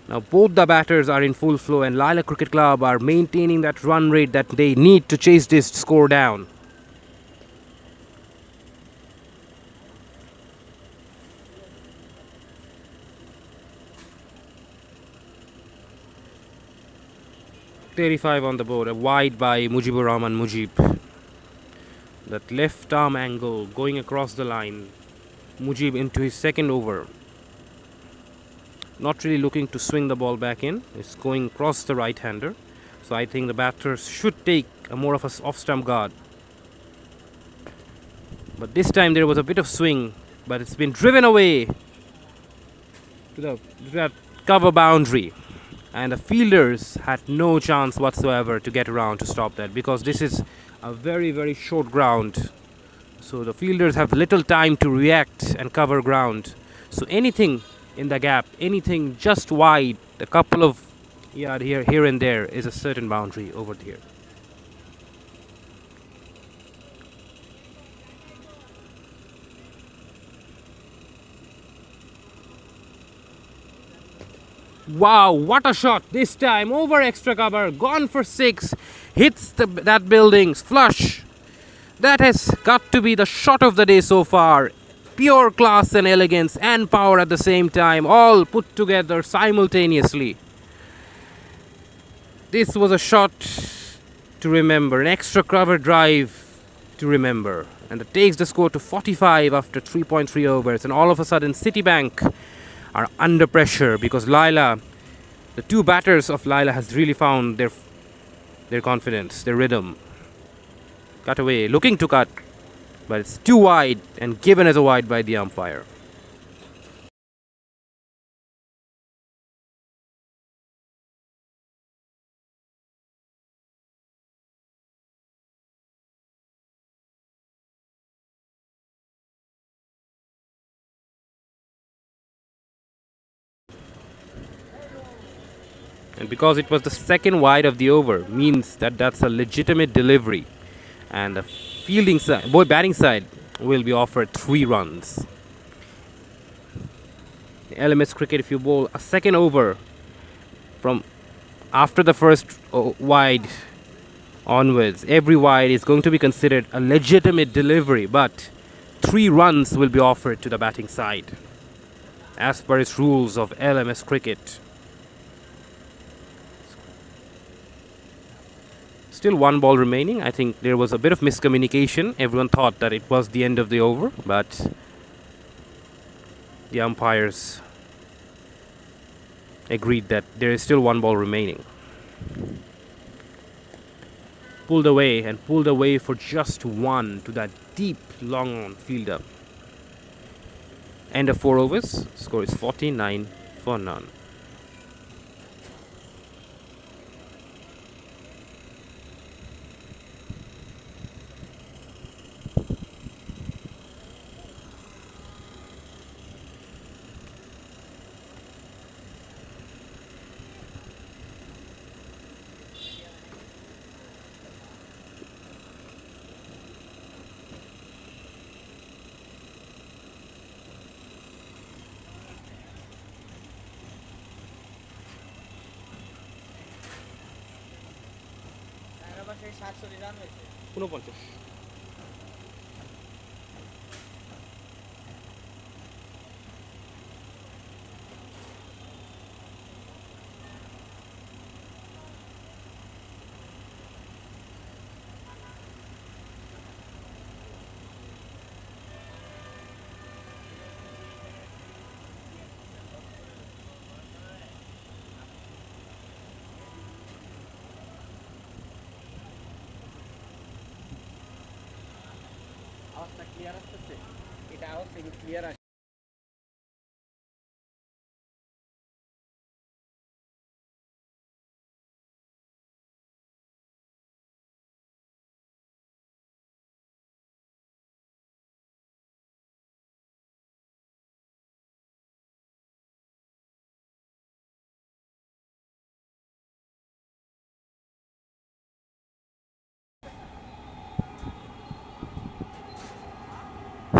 A: Now both the batters are in full flow and Laila Cricket Club are maintaining that run rate that they need to chase this score down. .35 on the board, a wide by Mujibur Rahman Mujib. That left arm angle going across the line. Mujib into his second over. Not really looking to swing the ball back in. It's going across the right-hander. So I think the batters should take a more of a off-stump guard. But this time there was a bit of swing, but it's been driven away to that cover boundary. And the fielders had no chance whatsoever to get around to stop that because this is a very, very short ground. So the fielders have little time to react and cover ground. So anything in the gap, anything just wide, a couple of yard here and there is a certain boundary over here. Wow, what a shot this time, over extra cover, gone for 6, hits that building's flush. That has got to be the shot of the day so far. Pure class and elegance and power at the same time, all put together simultaneously. This was a shot to remember, an extra cover drive to remember. And that takes the score to 45 after 3.3 overs. And all of a sudden, Citibank are under pressure because Laila, the two batters of Laila, has really found their confidence, their rhythm. Cut away, looking to cut, but it's too wide and given as a wide by the umpire. And because it was the second wide of the over, means that that's a legitimate delivery. And the fielding side, batting side, will be offered 3 runs. LMS cricket, if you bowl a second over from after the first wide onwards, every wide is going to be considered a legitimate delivery, but 3 runs will be offered to the batting side as per its rules of LMS cricket. Still 1 ball remaining. I think there was a bit of miscommunication. Everyone thought that it was the end of the over, but the umpires agreed that there is still 1 ball remaining. Pulled away for just 1 to that deep long on fielder. End of 4 overs. Score is 49 for none. ঊনপঞ্চাশ। আওয়াজটা clear আসতেছে? এটা আওয়াজটা কি clear আসে?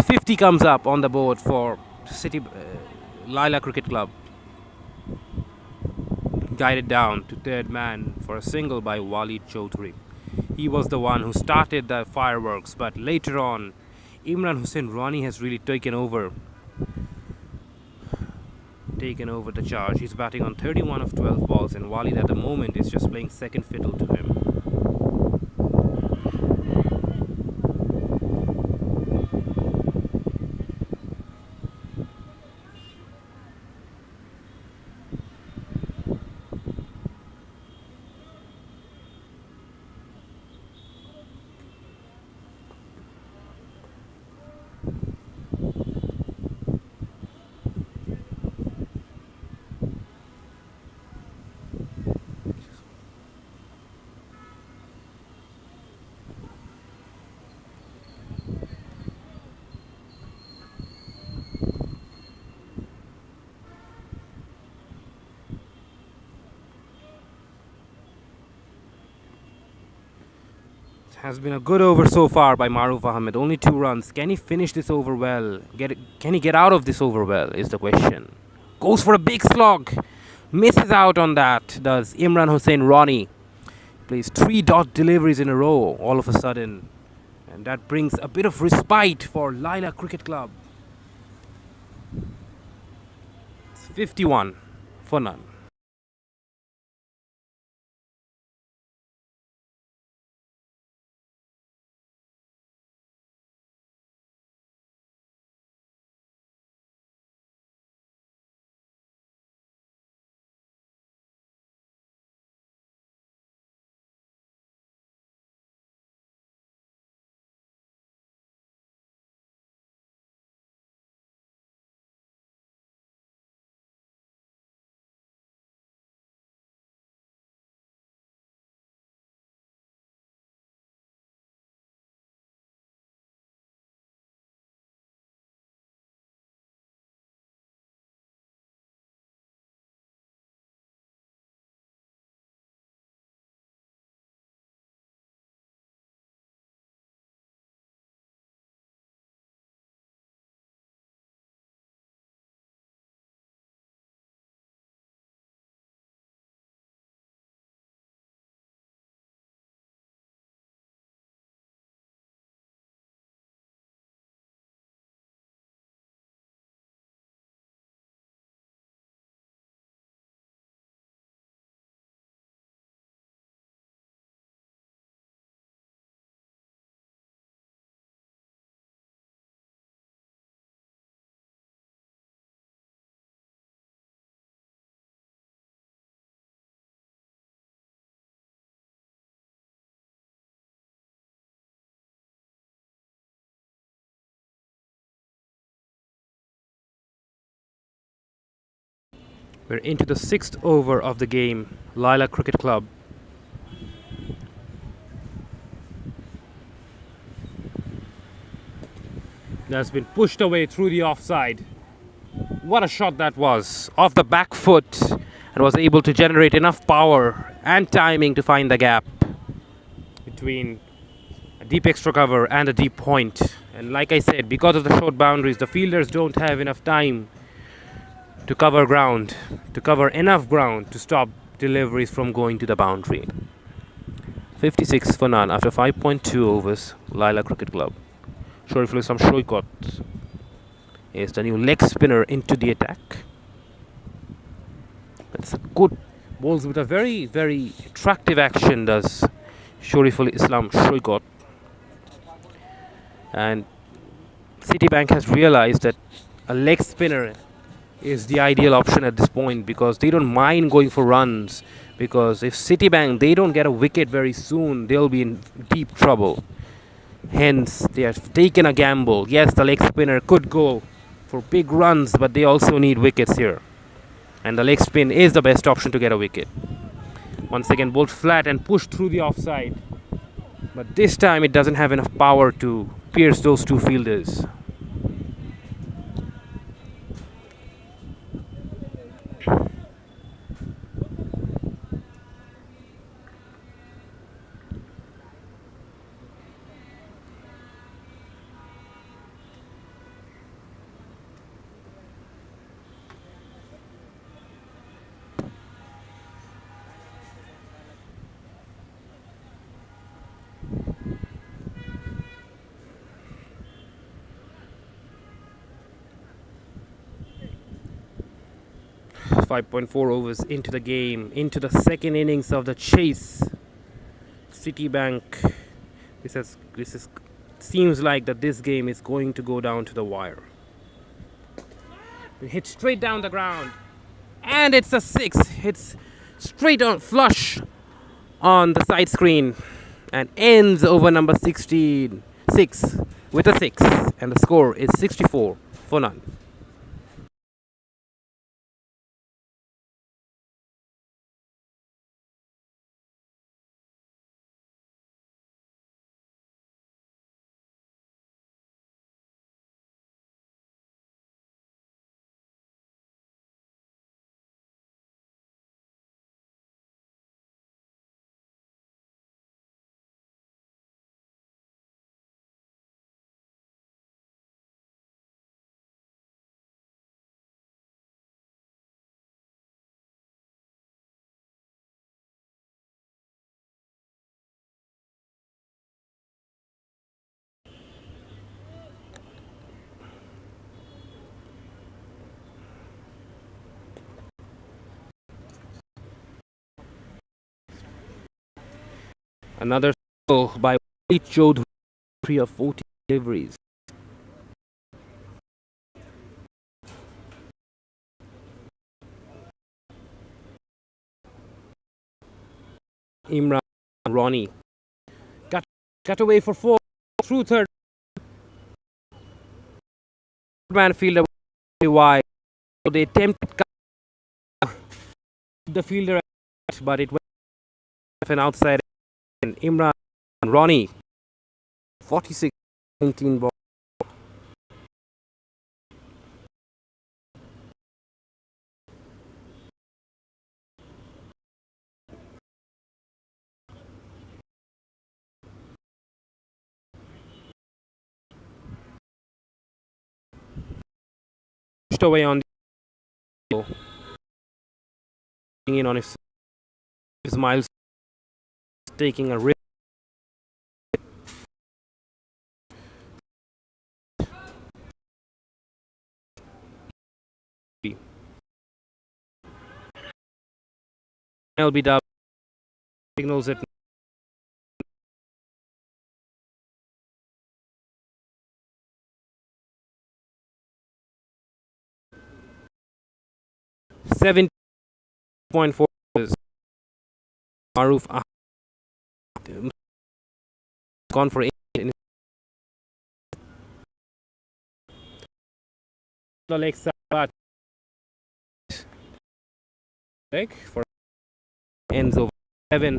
A: $50 comes up on the board for Laila Cricket Club. Guided down to third man for a single by Wali Chaudhary. He was the one who started the fireworks, but later on, Imran Hussain Rani has really taken over the charge. He's batting on 31 of 12 balls, and Wali at the moment is just playing second fiddle to him. Has been a good over so far by Maruf Ahmed. Only 2 runs. Can he finish this over well? Can he get out of this over well is the question. Goes for a big slog. Misses out on that, does Imran Hussain Rani. Plays 3 dot deliveries in a row all of a sudden. And that brings a bit of respite for Laila Cricket Club. It's 51 for none. We're into the sixth over of the game. Laila Cricket Club. That's been pushed away through the offside. What a shot that was! Off the back foot, and was able to generate enough power and timing to find the gap between a deep extra cover and a deep point. And like I said, because of the short boundaries, the fielders don't have enough time to cover ground, to cover enough ground to stop deliveries from going to the boundary. 56 for none after 5.2 overs. Laila Cricket Club. Shariful Islam Shoykot is the new leg spinner into the attack. That's a good bowls with a very, very attractive action, does Shariful Islam Shoykot. And Citibank has realized that a leg spinner is the ideal option at this point, because they don't mind going for runs, because if Citibank they don't get a wicket very soon, they'll be in deep trouble. Hence they have taken a gamble. Yes, the leg spinner could go for big runs, but they also need wickets here, and the leg spin is the best option to get a wicket. Once again bowled flat and pushed through the offside, but this time it doesn't have enough power to pierce those two fielders. – 5.4 overs into the game, into the second innings of the chase. Citibank, seems like that this game is going to go down to the wire. It hits straight down the ground, and it's a six. Hits straight on flush on the side screen, and ends over number 16 6 with a 6, and the score is 64 for none. Another score by Chaudhary of 40 deliveries. Imran Ronnie cut away for 4 through third. Man fielder wide. So they attempted the fielder, but it went an outside. And Imran Ronnie 46-19 ball. Pushed away on the in on his Miles taking a risk. LBW signals it. $70.4 Maruf gone for 8 in the leg side, but leg for ends over 7.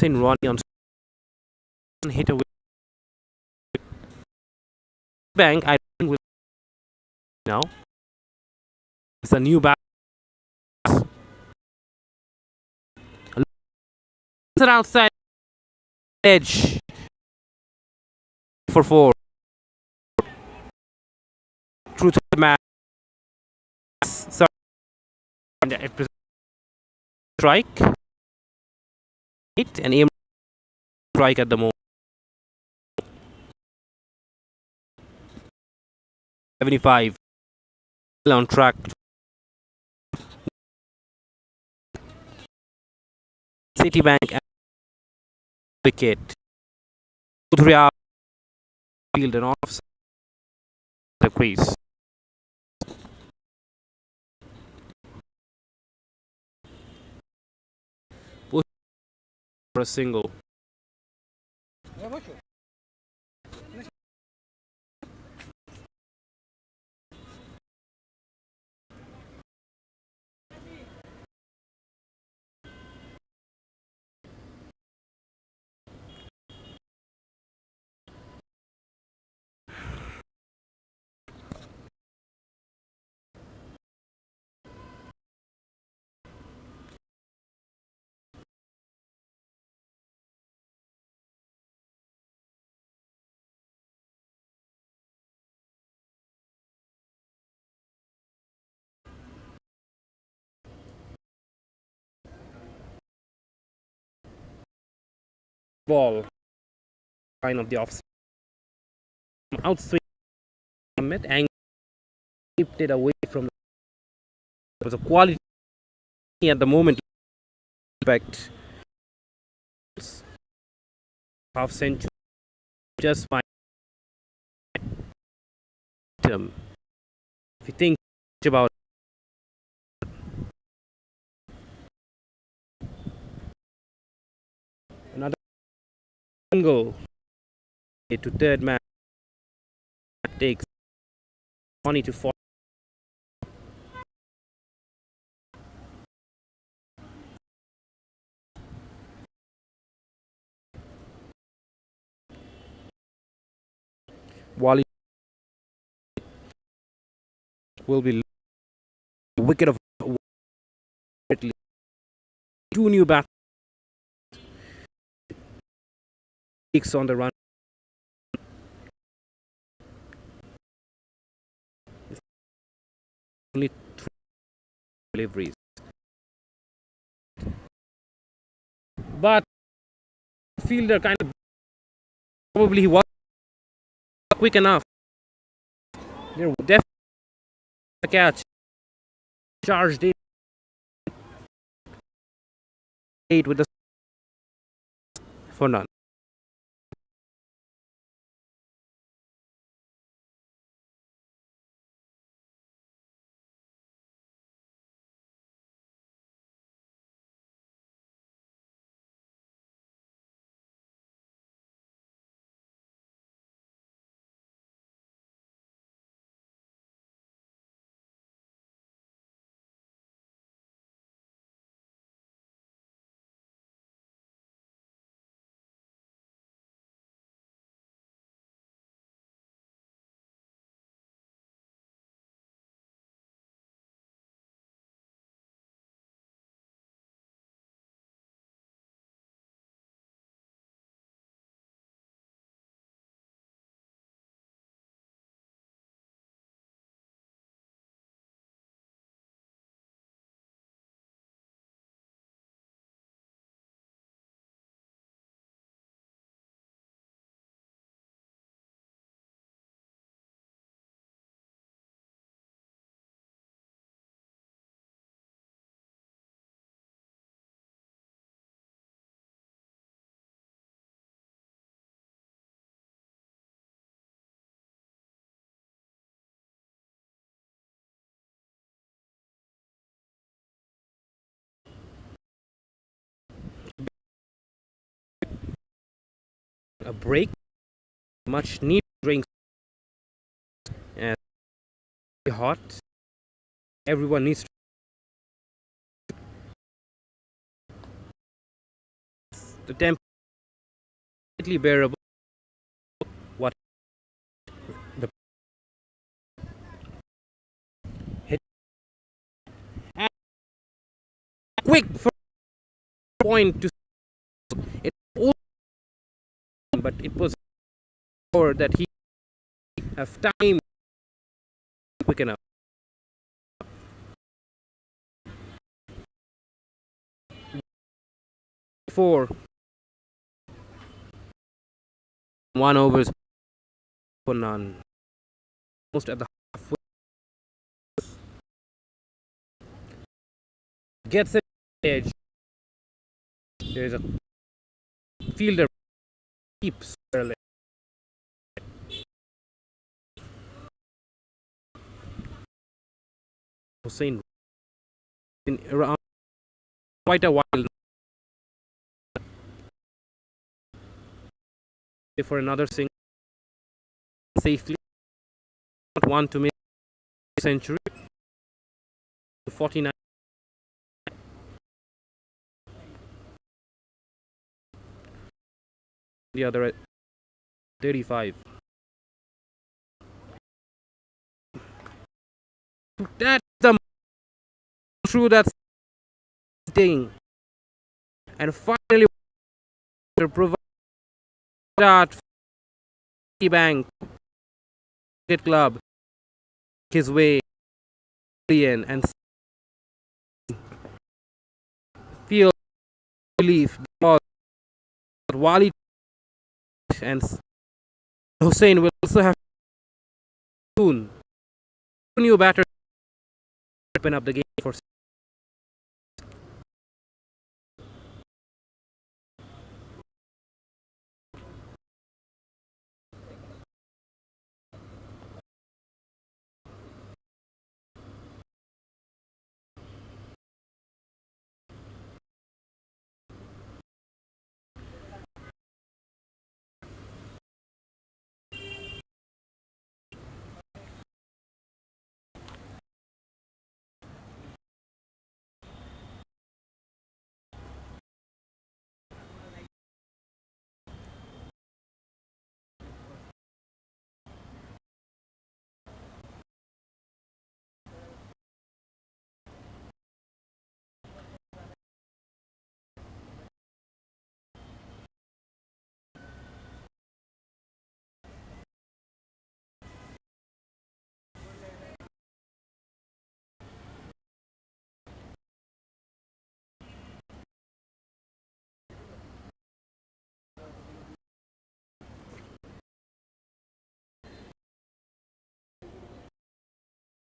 A: In Ronnie on hit away bank. I think will now. It's a new bat. It's outside edge for 4. True to the match. Sorry. Strike. Hit and aim strike at the moment. 75. On track. Citibank wicket. 3 hours field and off the crease. Push for a single. Ball. Line of the off. Outswing. Angle. Kept it away from the. It was a quality at the moment. Impact. Half century. Just my term. If you think about another single to third man takes 20 to 40. Wally will be wicket of 2 new bat on the run. Only 3 deliveries, but fielder kind of probably he was quick enough. There definitely a catch charged in 8 with the for none. a break, much needed drinks, and hot. Everyone needs to the temperature slightly bearable. What the hit and quick for point to it all, but it was for that he have time quick enough. For 1 overs for none, almost at the halfway, gets it edge. There is a fielder keeps Hussein in around quite a while for another single safely. Not want to make a century to 49. The other at 35. That's the through that thing, and finally provide that bank cricket club his way in and feel relief because Wali and Hussein will also have soon new batter open up the game for.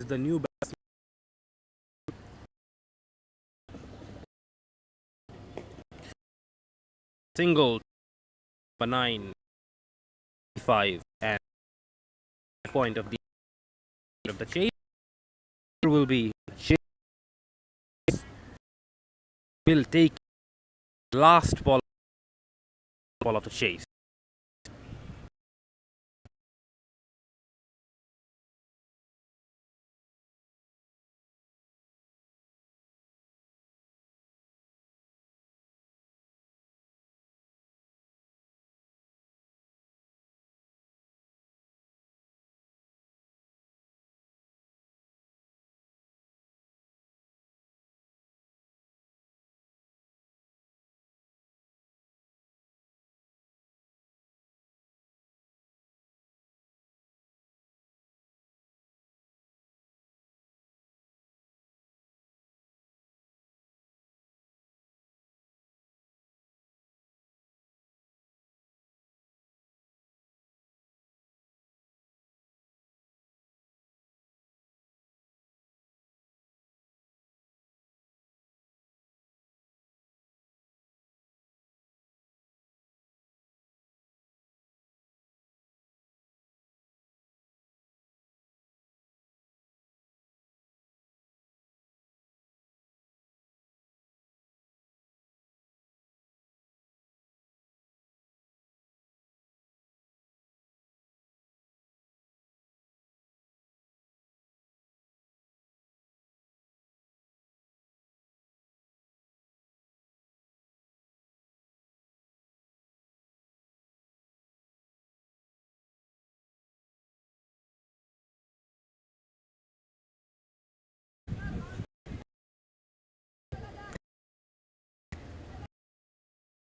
A: The new single for 9-5 and point of the chase will be Chase will take last ball of the chase.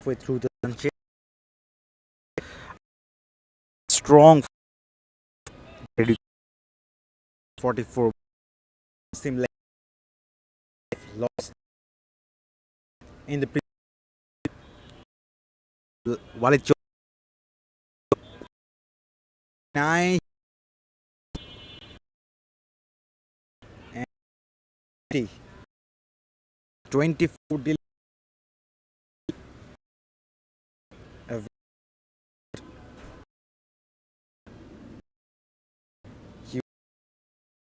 B: halfway through the sunshade. Strong 44 seem like lost in the Walid 9 and 24 delay.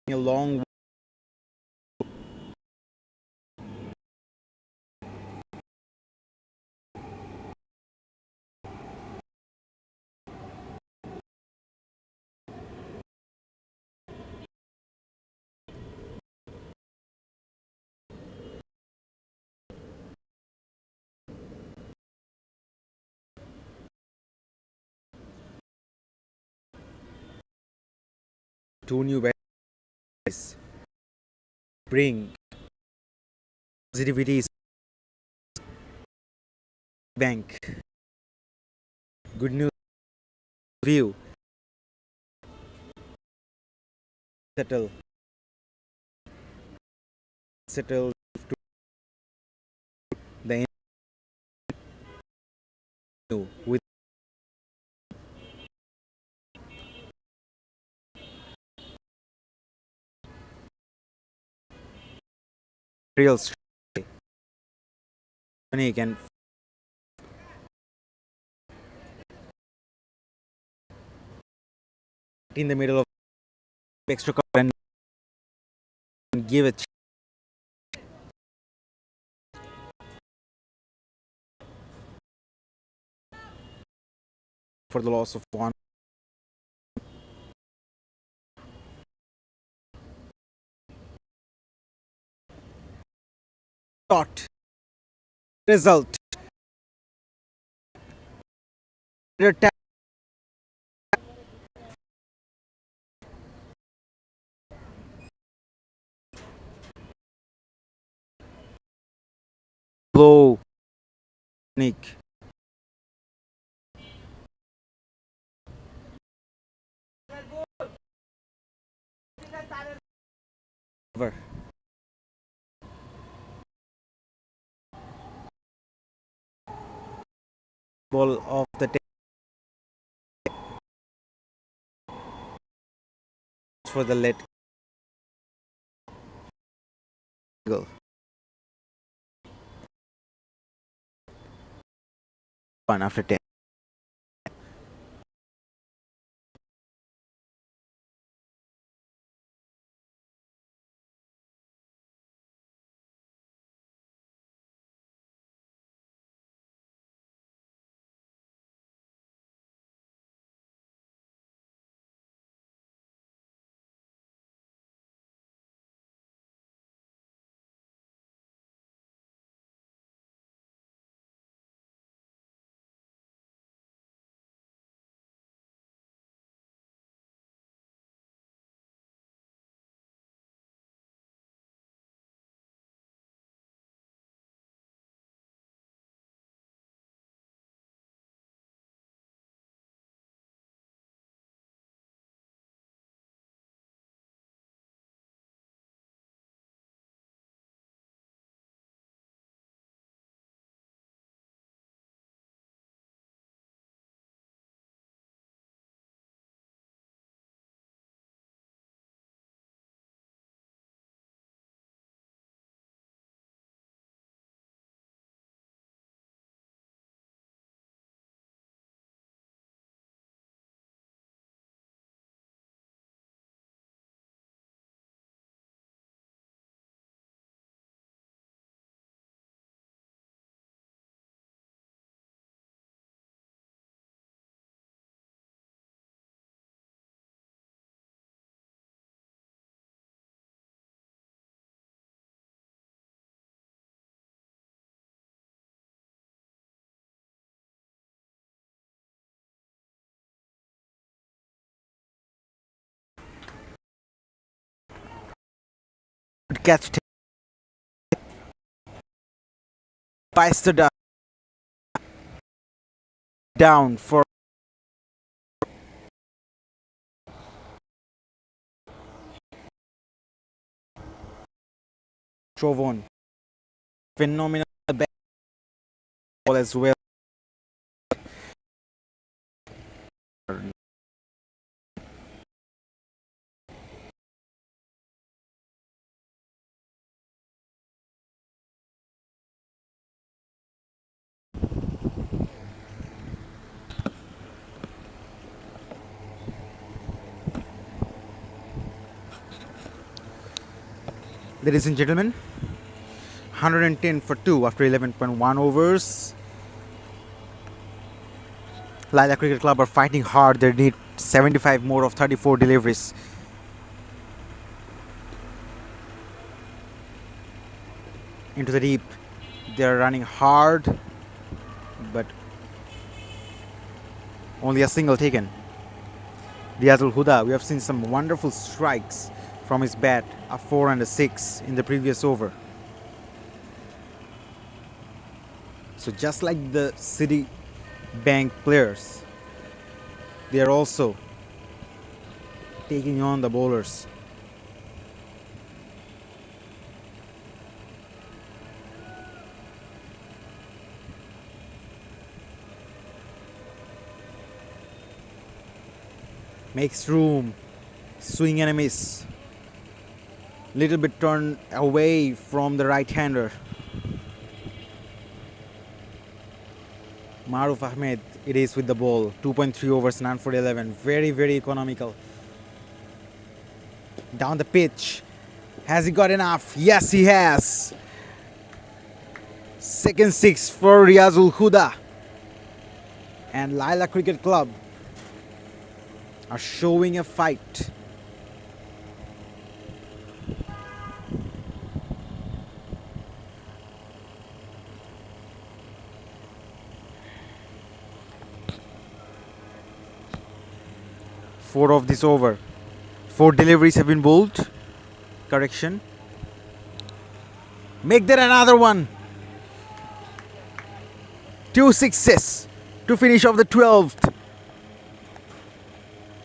B: A long two new batteries bring positivity bank. Good news view settle settle to the new with real unique and in the middle of extra cover and give it for the loss of one. Dot result. Blow Nick. Over. Ball of the for the let go. One after 10. Catch bites the dust. down for Trovon. Phenomenal ball as well. Ladies and gentlemen, 110 for 2 after 11.1 overs. Laila Cricket Club are fighting hard. They need 75 more of 34 deliveries. Into the deep. They are running hard, but only a single taken. Riazul Huda, we have seen some wonderful strikes from his bat, a 4 and a 6 in the previous over. So just like the Citibank players, they are also taking on the bowlers. Makes room, swing and a miss. Little bit turned away from the right-hander. Maruf Ahmed, it is with the ball. 2.3 overs, none for 11. Very, very economical. Down the pitch. Has he got enough? Yes, he has. Second 6 for Riazul Huda. And Laila Cricket Club are showing a fight. Four of this over. 4 deliveries have been bowled. Correction. Make that another one. 2 sixes to finish off the 12th.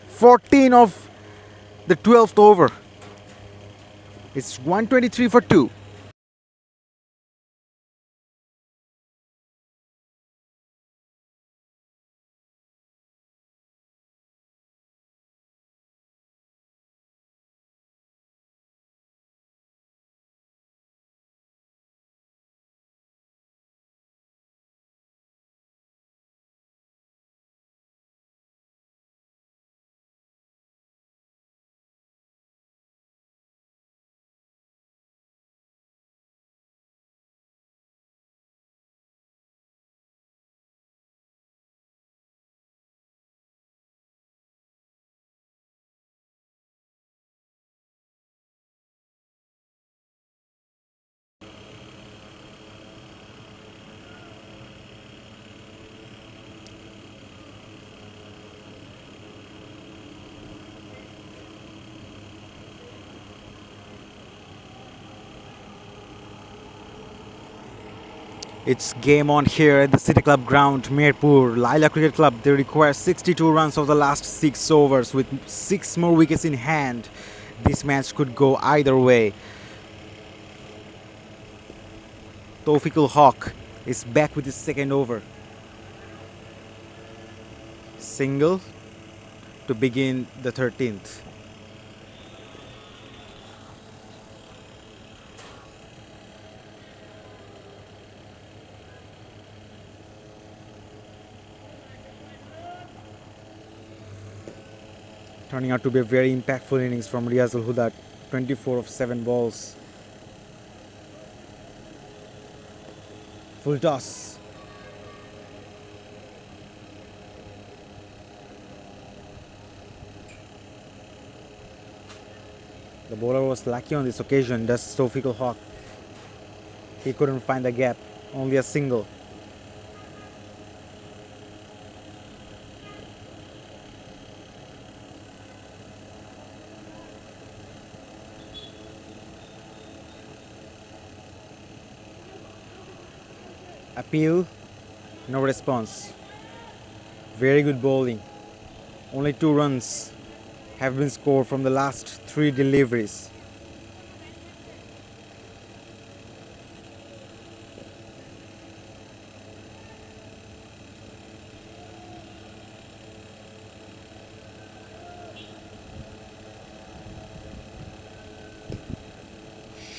B: 14 of the 12th over. It's 123 for 2. It's game on here at the City Club ground, Mirpur. Laila Cricket Club, they require 62 runs of the last 6 overs. With 6 more wickets in hand, this match could go either way. Tawfiqul Haq is back with his second over. Single to begin the 13th. Turning out to be a very impactful innings from Riazul Huda. 24 of 7 balls. Full toss. The bowler was lucky on this occasion. That's Tawfiqul Haq. He couldn't find the gap. Only a single. Appeal, no response. Very good bowling. Only 2 runs have been scored from the last 3 deliveries.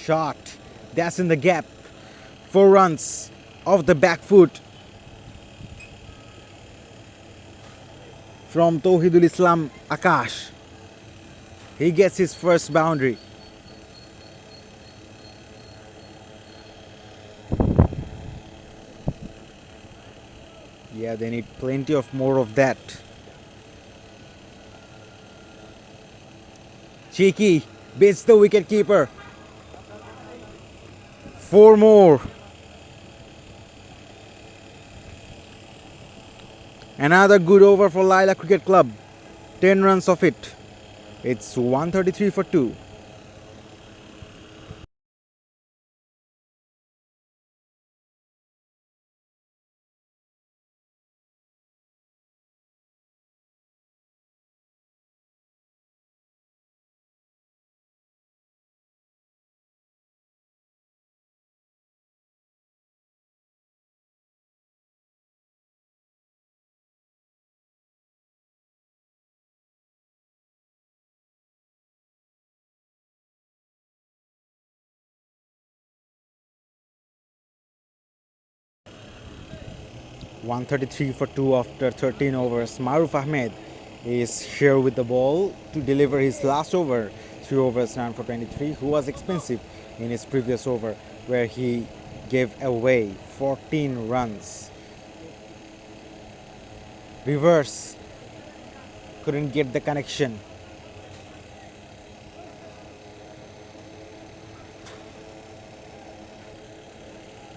B: Shot. That's in the gap. 4 runs off the back foot from Tauhidul Islam Akash. He gets his first boundary. Yeah, they need plenty of more of that. Cheeky beats the wicket keeper. 4 more. Another good over for Laila Cricket Club. 10 runs of it. It's 133 for 2. One 33 for 2 after 13 overs. Maruf Ahmed is here with the ball to deliver his last over. 3 overs, 9 for 23, who was expensive in his previous over where he gave away 14 runs. Reverse. Couldn't get the connection.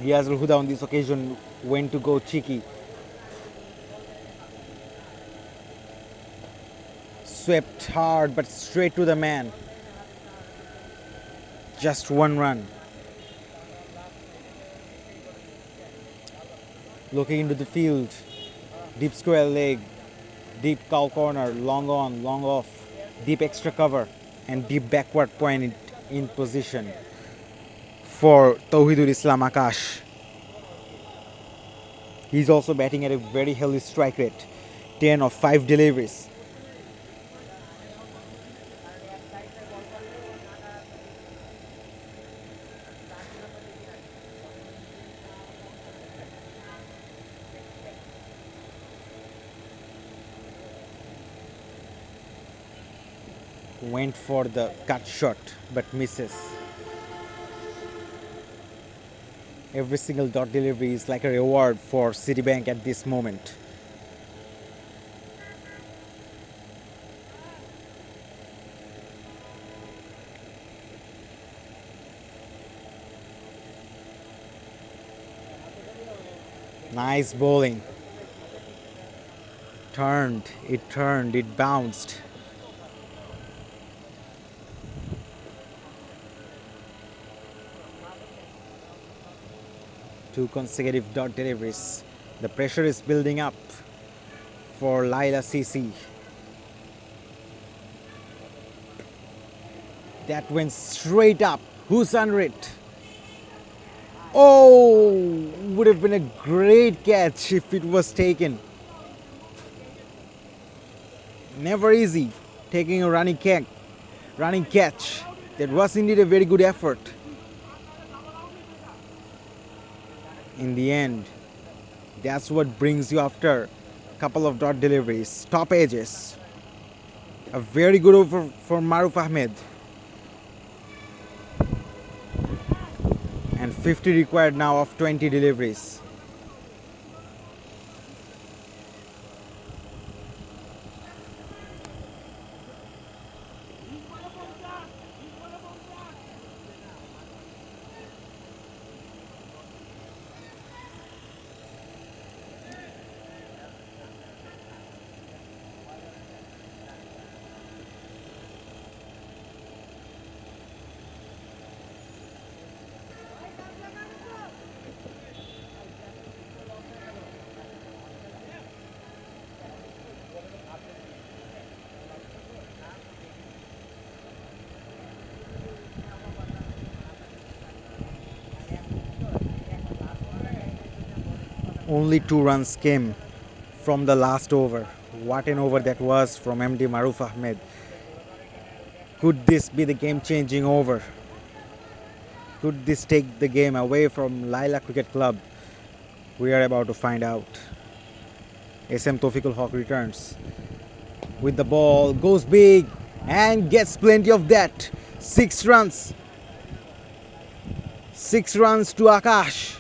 B: Riazul Huda on this occasion went to go cheeky. Swept hard but straight to the man. Just 1 run. Looking into the field. Deep square leg. Deep cow corner. Long on, long off. Deep extra cover. And deep backward point in position for Tauhidul Islam Akash. He's also batting at a very healthy strike rate. 10 of 5 deliveries. Went for the cut shot but misses. Every single dot delivery is like a reward for Citibank at this moment. Nice bowling. Turned, it bounced. Two consecutive dot deliveries. The pressure is building up for Laila CC. That went straight up. Who's under it? Oh, would have been a great catch if it was taken. Never easy taking a running catch. That was indeed a very good effort. In the end, that's what brings you after a couple of dot deliveries, top edges. A very good over for Maruf Ahmed. And 50 required now of 20 deliveries. Only 2 runs came from the last over. What an over that was from MD Maruf Ahmed. Could this be the game-changing over? Could this take the game away from Laila Cricket Club? We are about to find out. SM Tofikul Haq returns with the ball, goes big and gets plenty of that. 6 runs. 6 runs to Akash.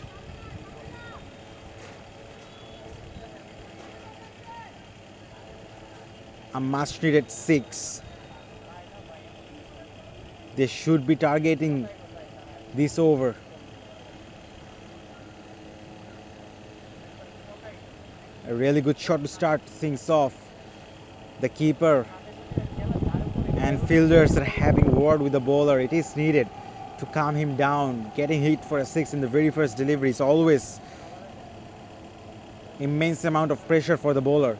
B: A much needed 6. They should be targeting this over. A really good shot to start things off. The keeper and fielders are having a word with the bowler. It is needed to calm him down. Getting hit for a 6 in the very first delivery is always immense amount of pressure for the bowler.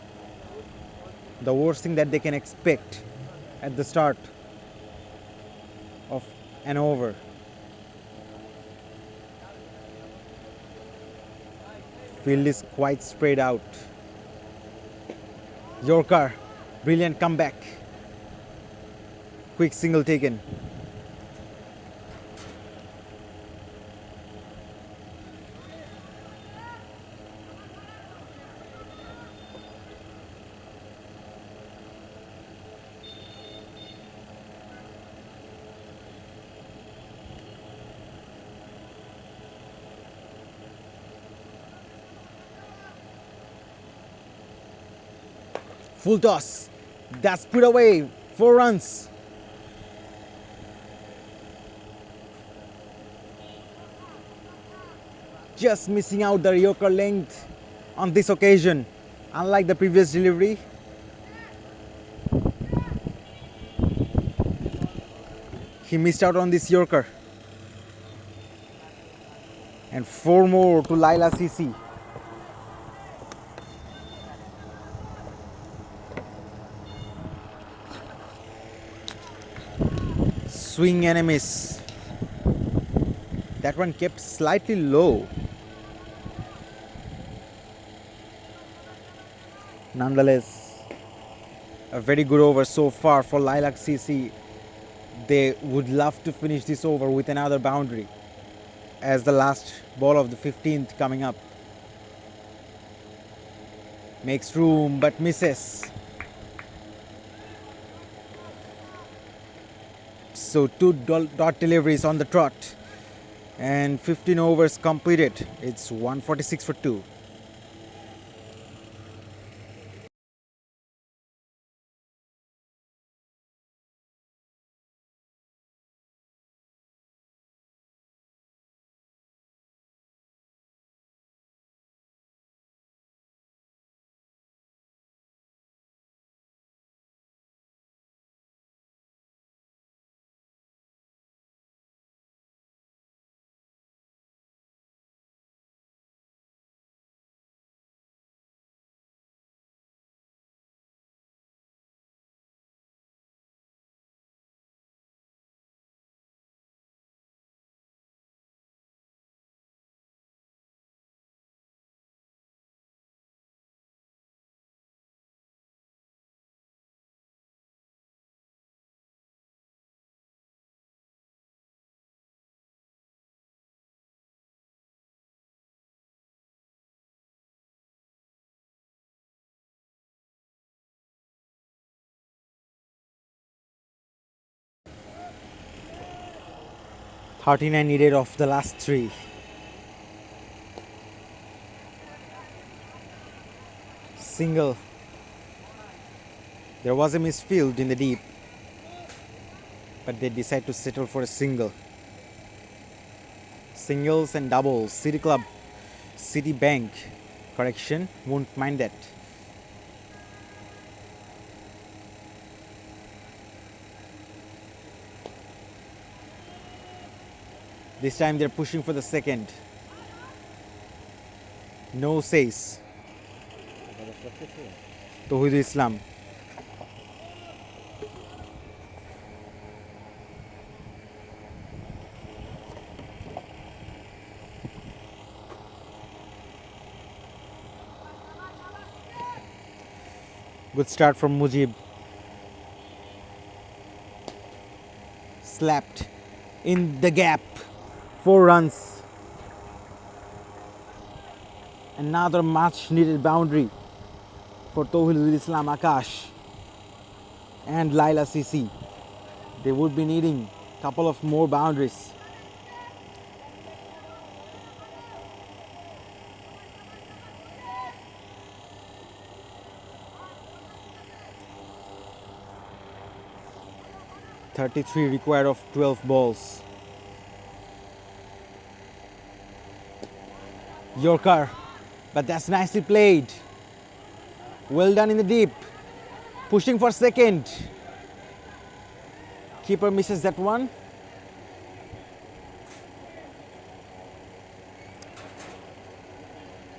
B: The worst thing that they can expect at the start of an over. Field is quite spread out. Yorker, brilliant comeback. Quick single taken. Full toss. That's put away. 4 runs. Just missing out the Yorker length on this occasion. Unlike the previous delivery. He missed out on this Yorker. And 4 more to Laila CC. Swing and a miss. That one kept slightly low. Nonetheless, a very good over so far for Lilac CC. They would love to finish this over with another boundary as the last ball of the 15th coming up. Makes room but misses. So 2 dot deliveries on the trot and 15 overs completed. It's 146 for 2. .39 needed of the last 3. Single. There was a misfield in the deep, but they decide to settle for a single. Singles and doubles. City Club, Citibank, correction, won't mind that. This time they're pushing for the second. No says. Tawhid Islam. Good start from Mujib. Slapped in the gap. 4 runs. Another much needed boundary for Tawhidul Islam Akash and Laila CC. They would be needing a couple of more boundaries. .33 required of 12 balls. Yorker, but that's nicely played. Well done in the deep. Pushing for second. Keeper misses that one.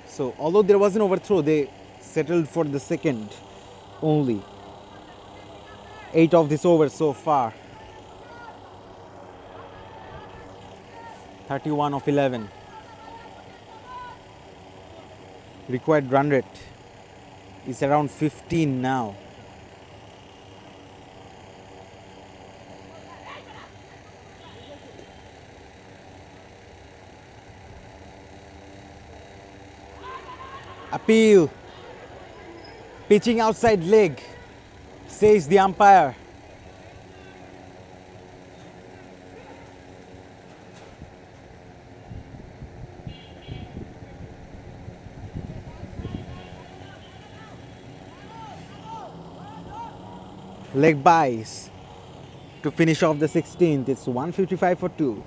B: So although there was an overthrow, they settled for the second only. 8 of this over so far. 31 of 11. Required run rate is around 15 now. Appeal. Pitching outside leg, says the umpire. Leg buys to finish off the 16th. It's 155 for 2.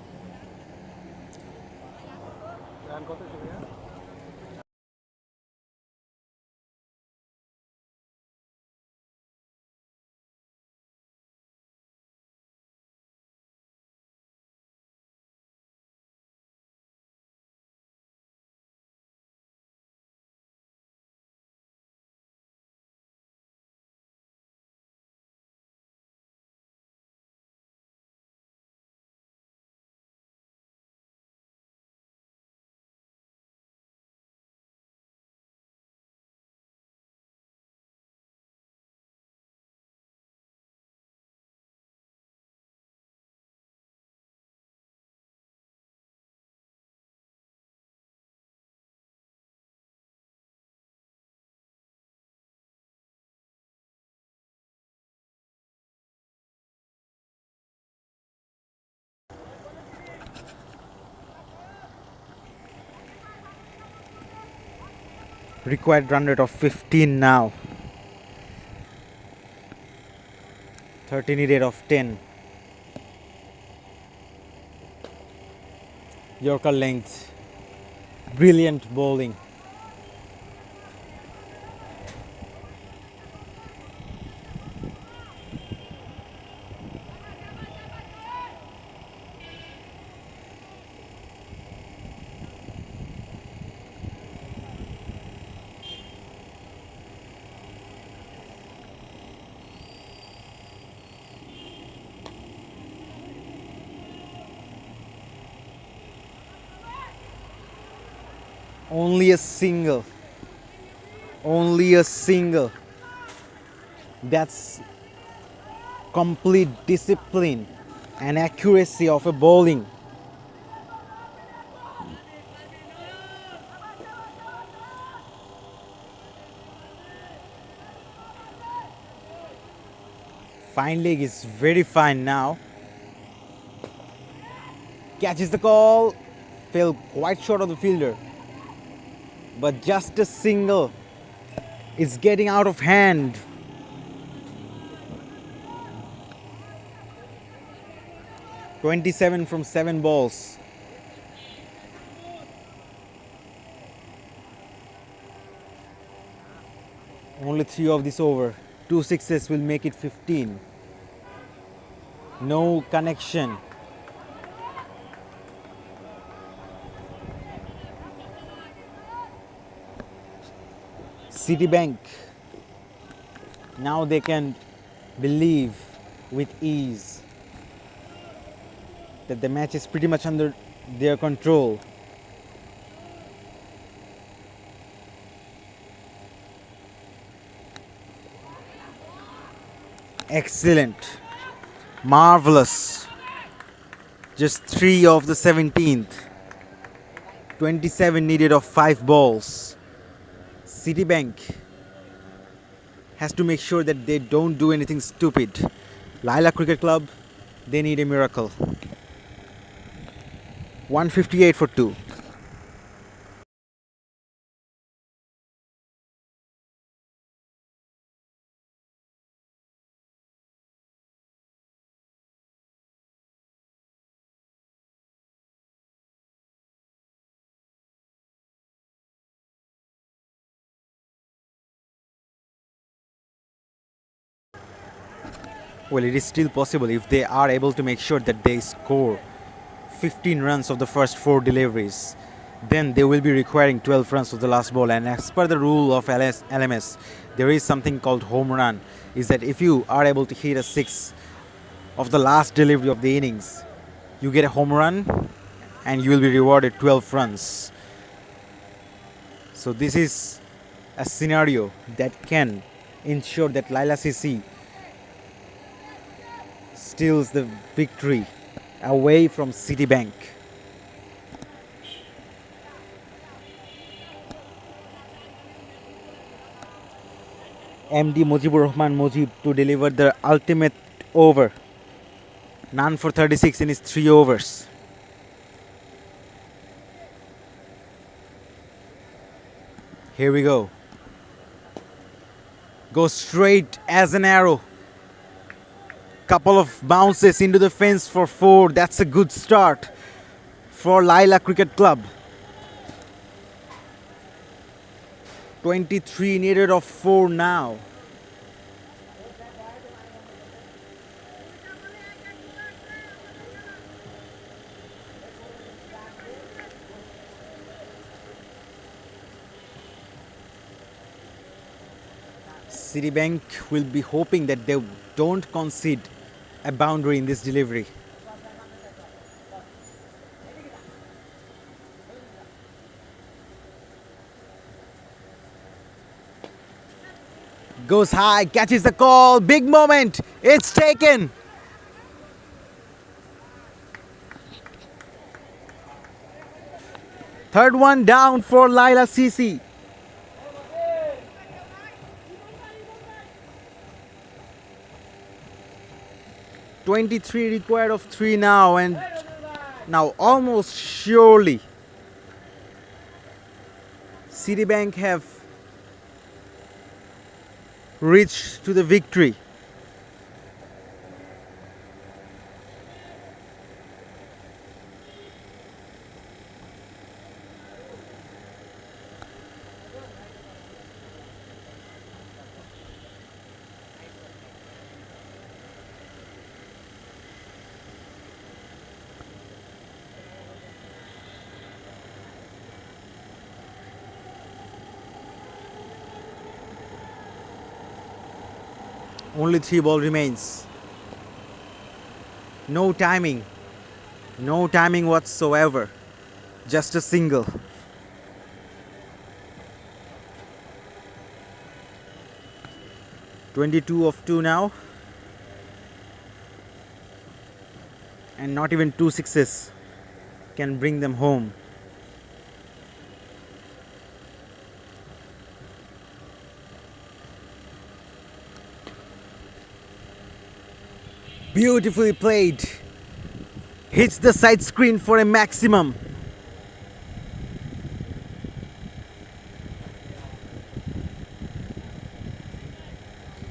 B: Required run rate of 15 now. 30 needed of 10. Yorker length. Brilliant bowling. Only a single. Only a single. That's complete discipline and accuracy of a bowling. Fine leg is very fine now. Catches the call. Fell quite short of the fielder. But just a single is getting out of hand. .27 from 7 balls. Only 3 of this over. 2 sixes will make it 15. No connection. Citibank. Now they can believe with ease that the match is pretty much under their control. Excellent. Marvelous. Just 3 of the 17th. 27 needed of 5 balls. Citibank has to make sure that they don't do anything stupid. Laila Cricket Club, they need a miracle. 158 for 2. Well, it is still possible if they are able to make sure that they score 15 runs of the first 4 deliveries. Then they will be requiring 12 runs of the last ball. And as per the rule of LMS, there is something called home run. Is that if you are able to hit a 6 of the last delivery of the innings, you get a home run and you will be rewarded 12 runs. So this is a scenario that can ensure that Laila CC steals the victory away from Citibank. MD Mujibur Rahman Mujib to deliver the ultimate over. None for 36 in his 3 overs. Here we go. Go straight as an arrow. Couple of bounces into the fence for 4. That's a good start for Laila Cricket Club. 23 needed of 4 now. Citibank will be hoping that they don't concede a boundary in this delivery. Goes high, catches the call, big moment, it's taken. Third one down for Laila CC. .23 required of 3 now, and now almost surely Citibank have reached to the victory. Only 3 ball remains. No timing. No timing whatsoever. Just a single. .22 of 2 now. And not even 2 sixes can bring them home. Beautifully played. Hits the side screen for a maximum.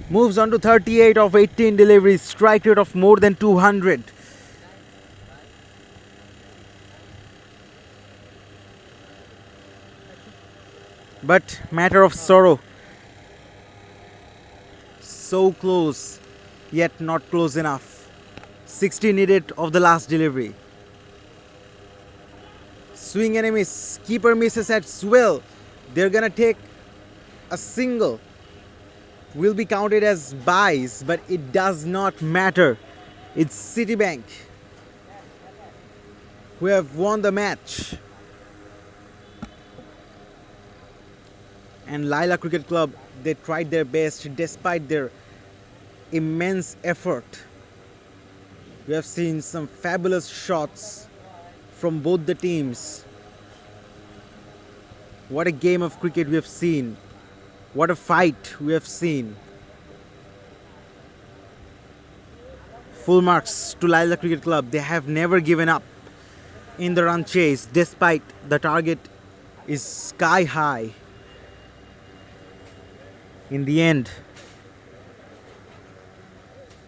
B: Moves on to 38 of 18 deliveries. Strike rate of more than 200. But matter of sorrow. So close, yet not close enough. 60 needed of the last delivery. Swing and a miss. Keeper misses as well. They're gonna take a single. Will be counted as buys, but it does not matter. It's Citibank who have won the match. And Laila Cricket Club, they tried their best despite their immense effort. We have seen some fabulous shots from both the teams. What a game of cricket we have seen. What a fight we have seen. Full marks to Laila Cricket Club. They have never given up in the run chase despite the target is sky high. In the end,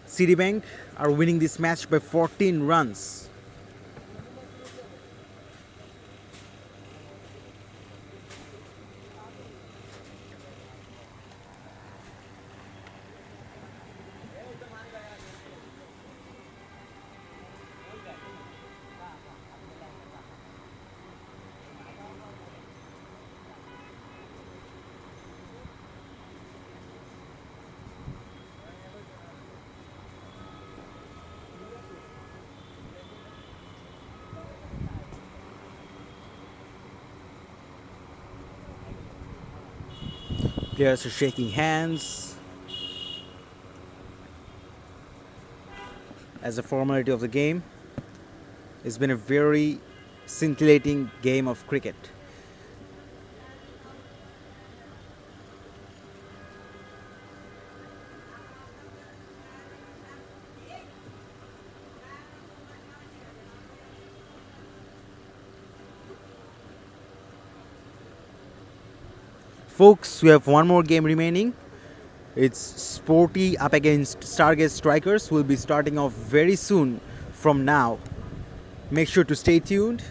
B: Citibank are winning this match by 14 runs. Players are shaking hands as a formality of the game. It's been a very scintillating game of cricket. Folks, we have one more game remaining. It's Sporty up against Stargate Strikers. Will be starting off very soon from now. Make sure to stay tuned.